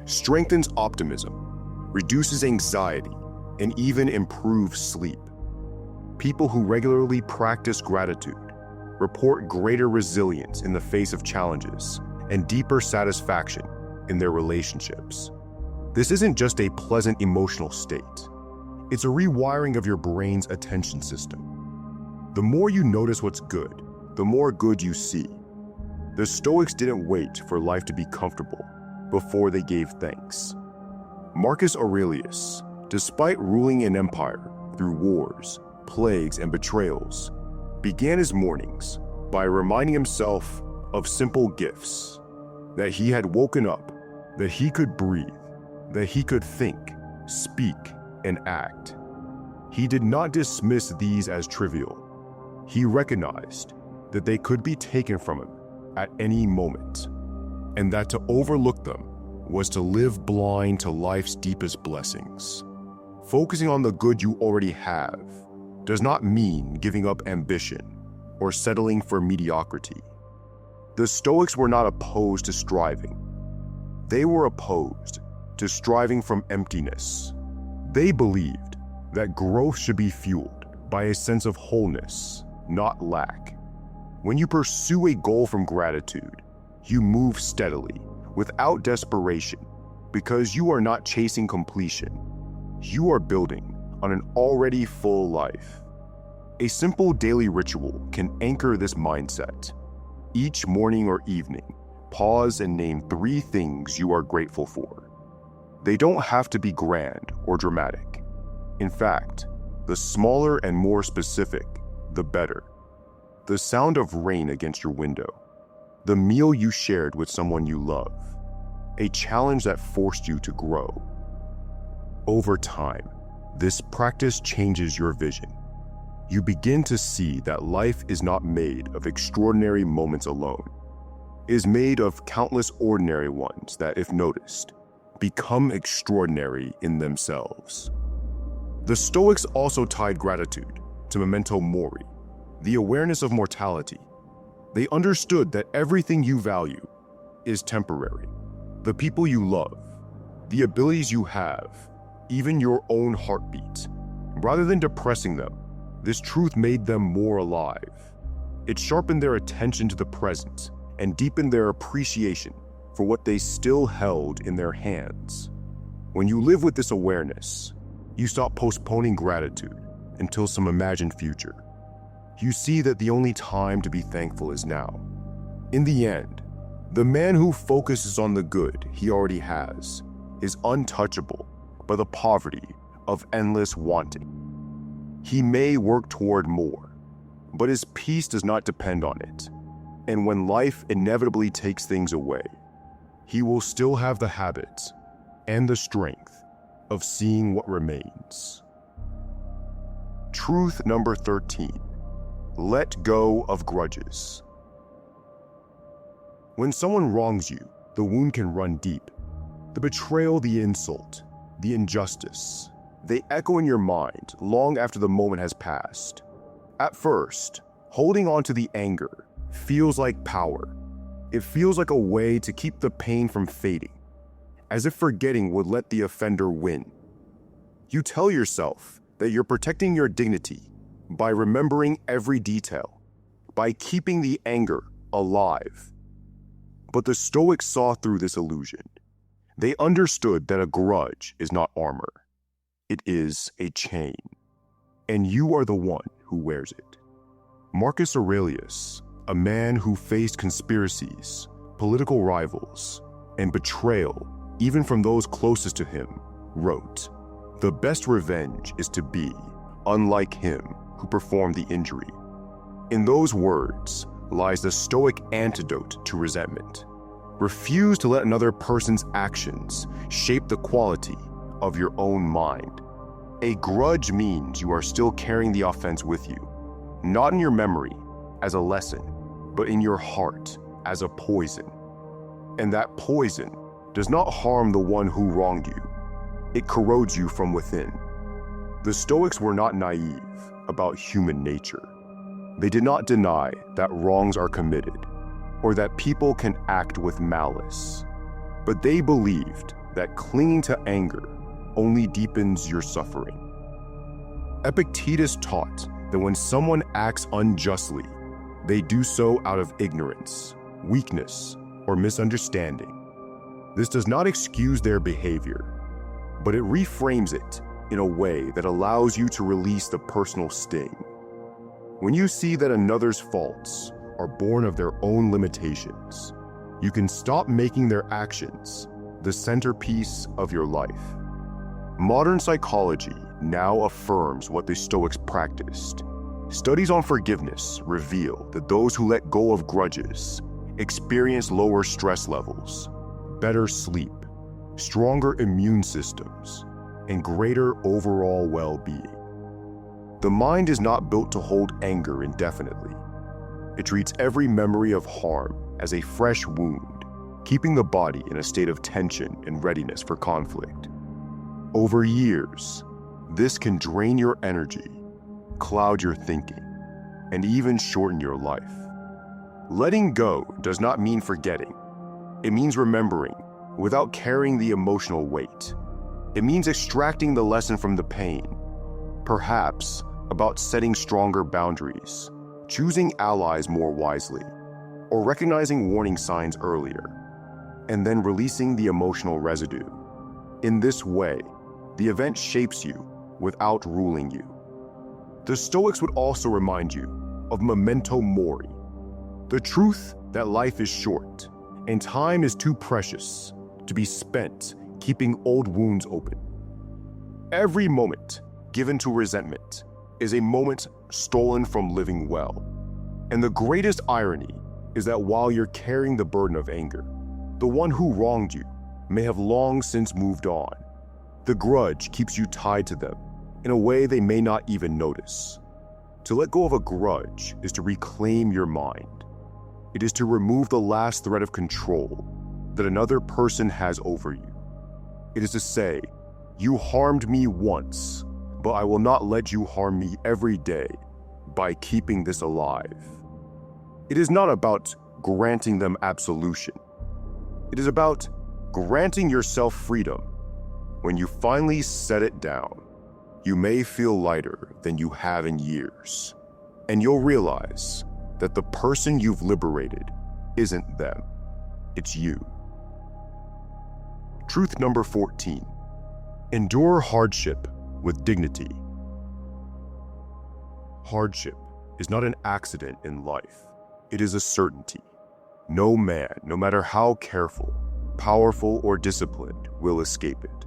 strengthens optimism, reduces anxiety, and even improves sleep. People who regularly practice gratitude report greater resilience in the face of challenges and deeper satisfaction in their relationships. This isn't just a pleasant emotional state. It's a rewiring of your brain's attention system. The more you notice what's good, the more good you see. The Stoics didn't wait for life to be comfortable before they gave thanks. Marcus Aurelius, despite ruling an empire through wars, plagues, and betrayals, began his mornings by reminding himself of simple gifts: that he had woken up, that he could breathe, that he could think, speak, and act. He did not dismiss these as trivial. He recognized that they could be taken from him at any moment, and that to overlook them was to live blind to life's deepest blessings. Focusing on the good you already have does not mean giving up ambition or settling for mediocrity. The Stoics were not opposed to striving. They were opposed to striving from emptiness. They believed that growth should be fueled by a sense of wholeness, not lack. When you pursue a goal from gratitude, you move steadily, without desperation, because you are not chasing completion. You are building on an already full life. A simple daily ritual can anchor this mindset. Each morning or evening, pause and name 3 things you are grateful for. They don't have to be grand or dramatic. In fact, the smaller and more specific, the better. The sound of rain against your window, the meal you shared with someone you love, a challenge that forced you to grow. Over time, this practice changes your vision. You begin to see that life is not made of extraordinary moments alone. It is made of countless ordinary ones that, if noticed, become extraordinary in themselves. The Stoics also tied gratitude to memento mori, the awareness of mortality. They understood that everything you value is temporary. The people you love, the abilities you have, even your own heartbeat. Rather than depressing them, this truth made them more alive. It sharpened their attention to the present and deepened their appreciation for what they still held in their hands. When you live with this awareness, you stop postponing gratitude until some imagined future. You see that the only time to be thankful is now. In the end, the man who focuses on the good he already has is untouchable by the poverty of endless wanting. He may work toward more, but his peace does not depend on it. And when life inevitably takes things away, he will still have the habits and the strength of seeing what remains. Truth number 13. Let go of grudges. When someone wrongs you, the wound can run deep. The betrayal, the insult, the injustice, they echo in your mind long after the moment has passed. At first, holding on to the anger feels like power. It feels like a way to keep the pain from fading, as if forgetting would let the offender win. You tell yourself that you're protecting your dignity by remembering every detail, by keeping the anger alive. But the Stoics saw through this illusion. They understood that a grudge is not armor. It is a chain, and you are the one who wears it. Marcus Aurelius, a man who faced conspiracies, political rivals, and betrayal, even from those closest to him, wrote, "The best revenge is to be unlike him who performed the injury." In those words lies the Stoic antidote to resentment. Refuse to let another person's actions shape the quality of your own mind. A grudge means you are still carrying the offense with you, not in your memory as a lesson, but in your heart as a poison. And that poison does not harm the one who wronged you. It corrodes you from within. The Stoics were not naive about human nature. They did not deny that wrongs are committed or that people can act with malice, but they believed that clinging to anger only deepens your suffering. Epictetus taught that when someone acts unjustly, they do so out of ignorance, weakness, or misunderstanding. This does not excuse their behavior, but it reframes it in a way that allows you to release the personal sting. When you see that another's faults are born of their own limitations, you can stop making their actions the centerpiece of your life. Modern psychology now affirms what the Stoics practiced. Studies on forgiveness reveal that those who let go of grudges experience lower stress levels, better sleep, stronger immune systems, and greater overall well-being. The mind is not built to hold anger indefinitely. It treats every memory of harm as a fresh wound, keeping the body in a state of tension and readiness for conflict. Over years, this can drain your energy, cloud your thinking, and even shorten your life. Letting go does not mean forgetting. It means remembering without carrying the emotional weight. It means extracting the lesson from the pain, perhaps about setting stronger boundaries, choosing allies more wisely, or recognizing warning signs earlier, and then releasing the emotional residue. In this way, the event shapes you without ruling you. The Stoics would also remind you of memento mori, the truth that life is short and time is too precious to be spent keeping old wounds open. Every moment given to resentment is a moment stolen from living well. And the greatest irony is that while you're carrying the burden of anger, the one who wronged you may have long since moved on. The grudge keeps you tied to them in a way they may not even notice. To let go of a grudge is to reclaim your mind. It is to remove the last thread of control that another person has over you. It is to say, "You harmed me once, but I will not let you harm me every day by keeping this alive." It is not about granting them absolution. It is about granting yourself freedom. When you finally set it down, you may feel lighter than you have in years, and you'll realize that the person you've liberated isn't them, it's you. Truth number 14. Endure hardship with dignity. Hardship is not an accident in life. It is a certainty. No man, no matter how careful, powerful, or disciplined, will escape it.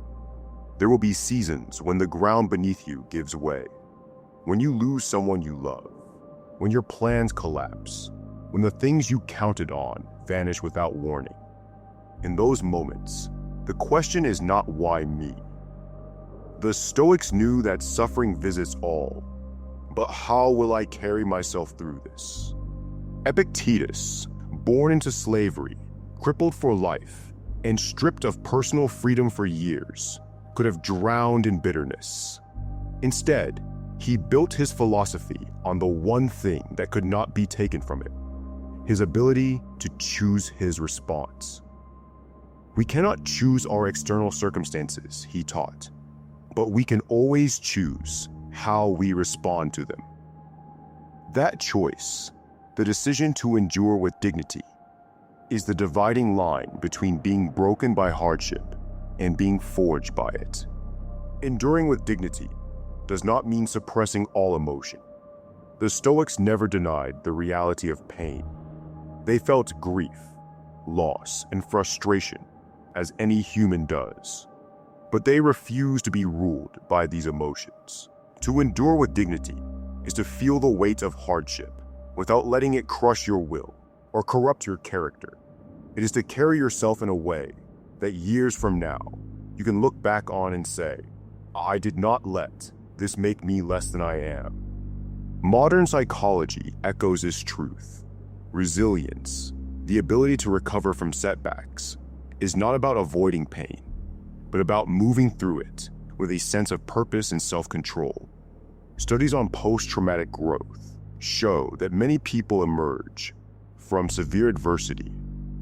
There will be seasons when the ground beneath you gives way, when you lose someone you love, when your plans collapse, when the things you counted on vanish without warning. In those moments, the question is not why me. The Stoics knew that suffering visits all, but how will I carry myself through this? Epictetus, born into slavery, crippled for life, and stripped of personal freedom for years, could have drowned in bitterness. Instead, he built his philosophy on the one thing that could not be taken from him: his ability to choose his response. We cannot choose our external circumstances, he taught, but we can always choose how we respond to them. That choice The decision to endure with dignity is the dividing line between being broken by hardship and being forged by it. Enduring with dignity does not mean suppressing all emotion. The Stoics never denied the reality of pain. They felt grief, loss, and frustration as any human does. But they refused to be ruled by these emotions. To endure with dignity is to feel the weight of hardship without letting it crush your will or corrupt your character. It is to carry yourself in a way that years from now, you can look back on and say, I did not let this make me less than I am. Modern psychology echoes this truth. Resilience, the ability to recover from setbacks, is not about avoiding pain, but about moving through it with a sense of purpose and self-control. Studies on post-traumatic growth show that many people emerge from severe adversity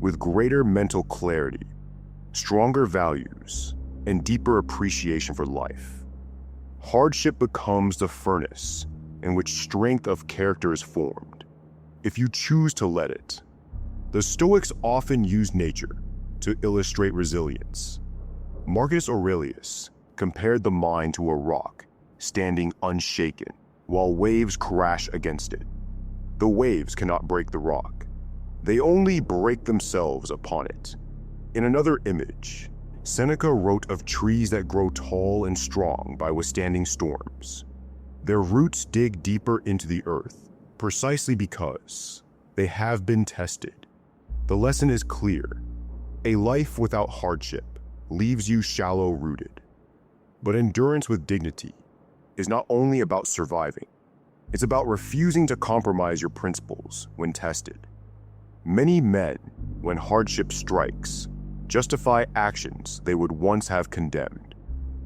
with greater mental clarity, stronger values, and deeper appreciation for life. Hardship becomes the furnace in which strength of character is formed, if you choose to let it. The Stoics often use nature to illustrate resilience. Marcus Aurelius compared the mind to a rock standing unshaken while waves crash against it. The waves cannot break the rock. They only break themselves upon it. In another image, Seneca wrote of trees that grow tall and strong by withstanding storms. Their roots dig deeper into the earth, precisely because they have been tested. The lesson is clear. A life without hardship leaves you shallow-rooted. But endurance with dignity is not only about surviving, it's about refusing to compromise your principles when tested. Many men, when hardship strikes, justify actions they would once have condemned.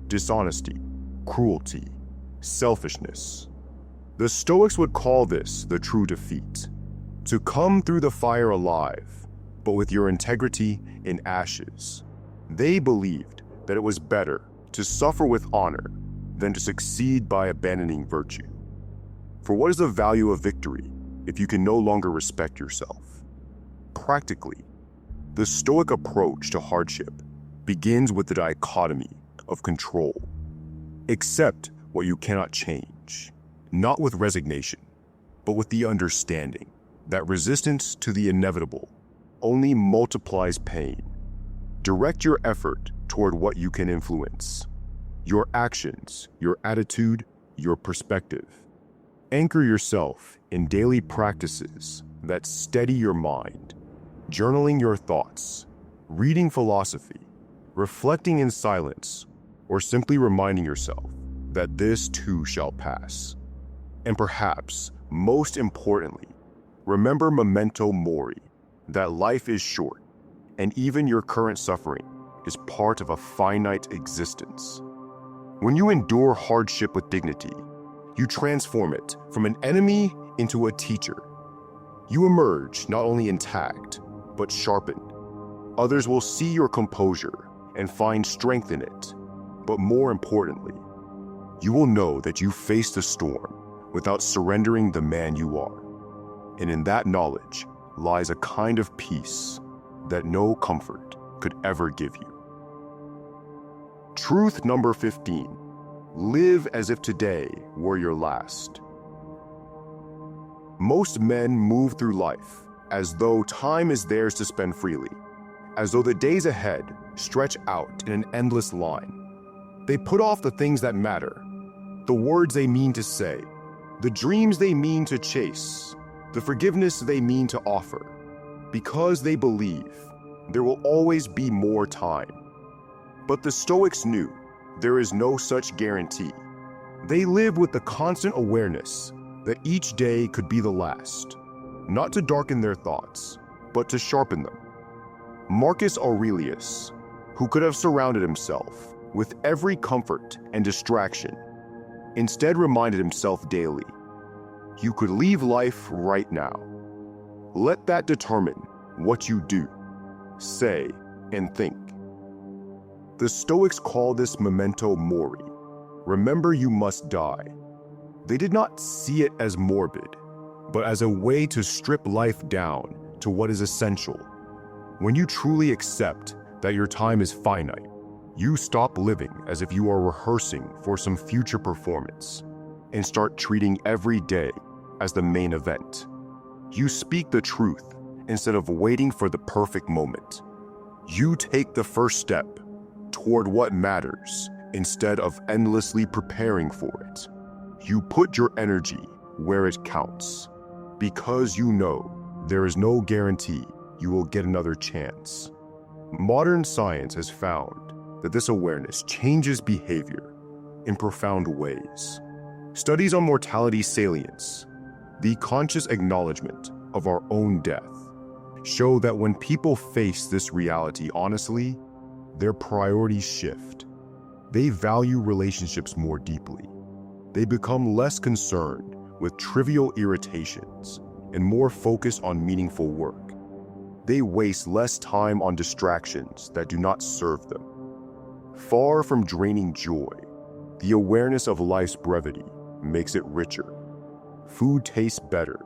Dishonesty, cruelty, selfishness. The Stoics would call this the true defeat. To come through the fire alive, but with your integrity in ashes. They believed that it was better to suffer with honor than to succeed by abandoning virtue. For what is the value of victory if you can no longer respect yourself? Practically, the Stoic approach to hardship begins with the dichotomy of control. Accept what you cannot change, not with resignation, but with the understanding that resistance to the inevitable only multiplies pain. Direct your effort toward what you can influence. Your actions, your attitude, your perspective. Anchor yourself in daily practices that steady your mind. Journaling your thoughts, reading philosophy, reflecting in silence, or simply reminding yourself that this too shall pass. And perhaps, most importantly, remember memento mori, that life is short, and even your current suffering is part of a finite existence. When you endure hardship with dignity, you transform it from an enemy into a teacher. You emerge not only intact, but sharpened. Others will see your composure and find strength in it. But more importantly, you will know that you faced the storm without surrendering the man you are. And in that knowledge lies a kind of peace that no comfort could ever give you. Truth number 15. Live as if today were your last. Most men move through life as though time is theirs to spend freely, as though the days ahead stretch out in an endless line. They put off the things that matter, the words they mean to say, the dreams they mean to chase, the forgiveness they mean to offer, because they believe there will always be more time. But the Stoics knew there is no such guarantee. They live with the constant awareness that each day could be the last, not to darken their thoughts, but to sharpen them. Marcus Aurelius, who could have surrounded himself with every comfort and distraction, instead reminded himself daily, you could leave life right now. Let that determine what you do, say, and think. The Stoics call this memento mori. Remember you must die. They did not see it as morbid, but as a way to strip life down to what is essential. When you truly accept that your time is finite, you stop living as if you are rehearsing for some future performance and start treating every day as the main event. You speak the truth instead of waiting for the perfect moment. You take the first step toward what matters instead of endlessly preparing for it. You put your energy where it counts because you know there is no guarantee you will get another chance. Modern science has found that this awareness changes behavior in profound ways. Studies on mortality salience, the conscious acknowledgement of our own death, show that when people face this reality honestly, their priorities shift. They value relationships more deeply. They become less concerned with trivial irritations and more focused on meaningful work. They waste less time on distractions that do not serve them. Far from draining joy, the awareness of life's brevity makes it richer. Food tastes better.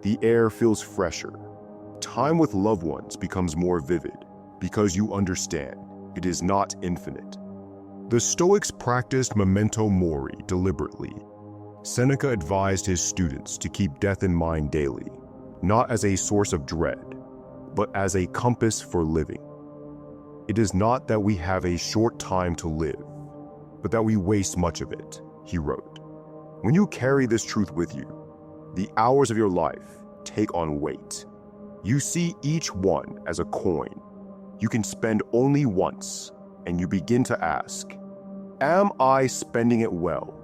The air feels fresher. Time with loved ones becomes more vivid because you understand it is not infinite. The Stoics practiced memento mori deliberately. Seneca advised his students to keep death in mind daily, not as a source of dread, but as a compass for living. It is not that we have a short time to live, but that we waste much of it, he wrote. When you carry this truth with you, the hours of your life take on weight. You see each one as a coin you can spend only once, and you begin to ask, am I spending it well?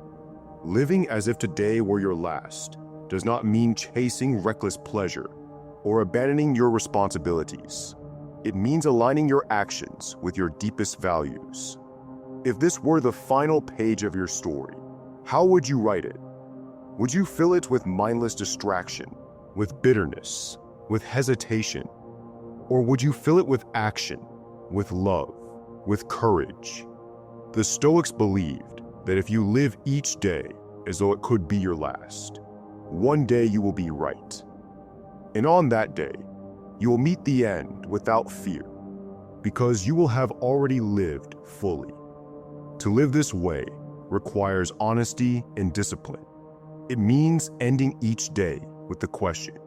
Living as if today were your last does not mean chasing reckless pleasure or abandoning your responsibilities. It means aligning your actions with your deepest values. If this were the final page of your story, how would you write it? Would you fill it with mindless distraction, with bitterness, with hesitation? Or would you fill it with action, with love, with courage? The Stoics believed that if you live each day as though it could be your last, one day you will be right. And on that day, you will meet the end without fear, because you will have already lived fully. To live this way requires honesty and discipline. It means ending each day with the question,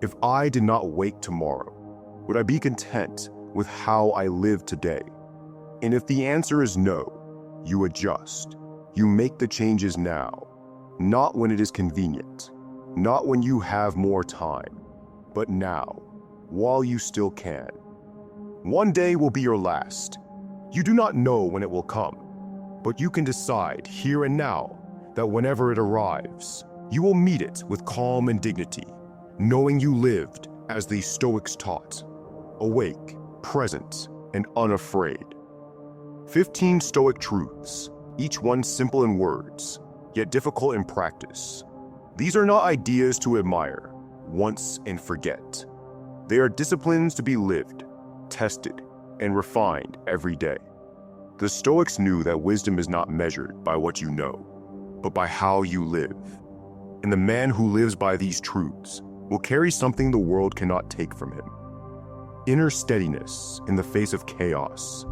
if I did not wake tomorrow, would I be content with how I live today? And if the answer is no, you adjust. You make the changes now, not when it is convenient, not when you have more time, but now, while you still can. One day will be your last. You do not know when it will come, but you can decide here and now that whenever it arrives, you will meet it with calm and dignity, knowing you lived as the Stoics taught, awake, present, and unafraid. 15 Stoic truths, each one simple in words, yet difficult in practice. These are not ideas to admire once and forget. They are disciplines to be lived, tested, and refined every day. The Stoics knew that wisdom is not measured by what you know, but by how you live. And the man who lives by these truths will carry something the world cannot take from him. Inner steadiness in the face of chaos,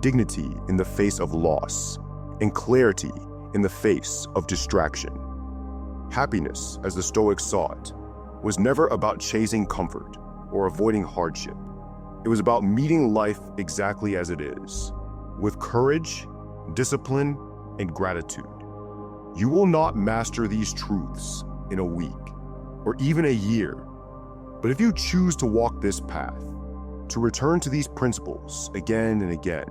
dignity in the face of loss, and clarity in the face of distraction. Happiness, as the Stoics saw it, was never about chasing comfort or avoiding hardship. It was about meeting life exactly as it is, with courage, discipline, and gratitude. You will not master these truths in a week or even a year, but if you choose to walk this path, to return to these principles again and again,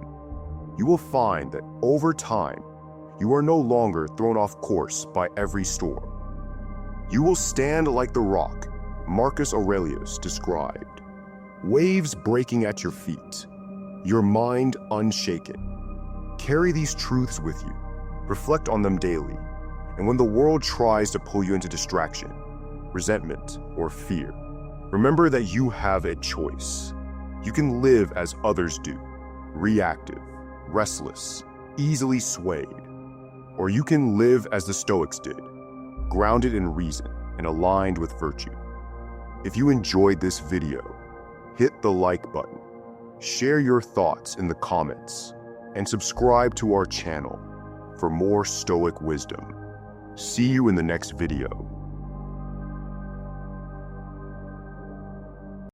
you will find that over time, you are no longer thrown off course by every storm. You will stand like the rock Marcus Aurelius described, waves breaking at your feet, your mind unshaken. Carry these truths with you, reflect on them daily, and when the world tries to pull you into distraction, resentment, or fear, remember that you have a choice. You can live as others do, reactive, restless, easily swayed, or you can live as the Stoics did, grounded in reason, and aligned with virtue. If you enjoyed this video, hit the like button, share your thoughts in the comments, and subscribe to our channel for more Stoic wisdom. See you in the next video.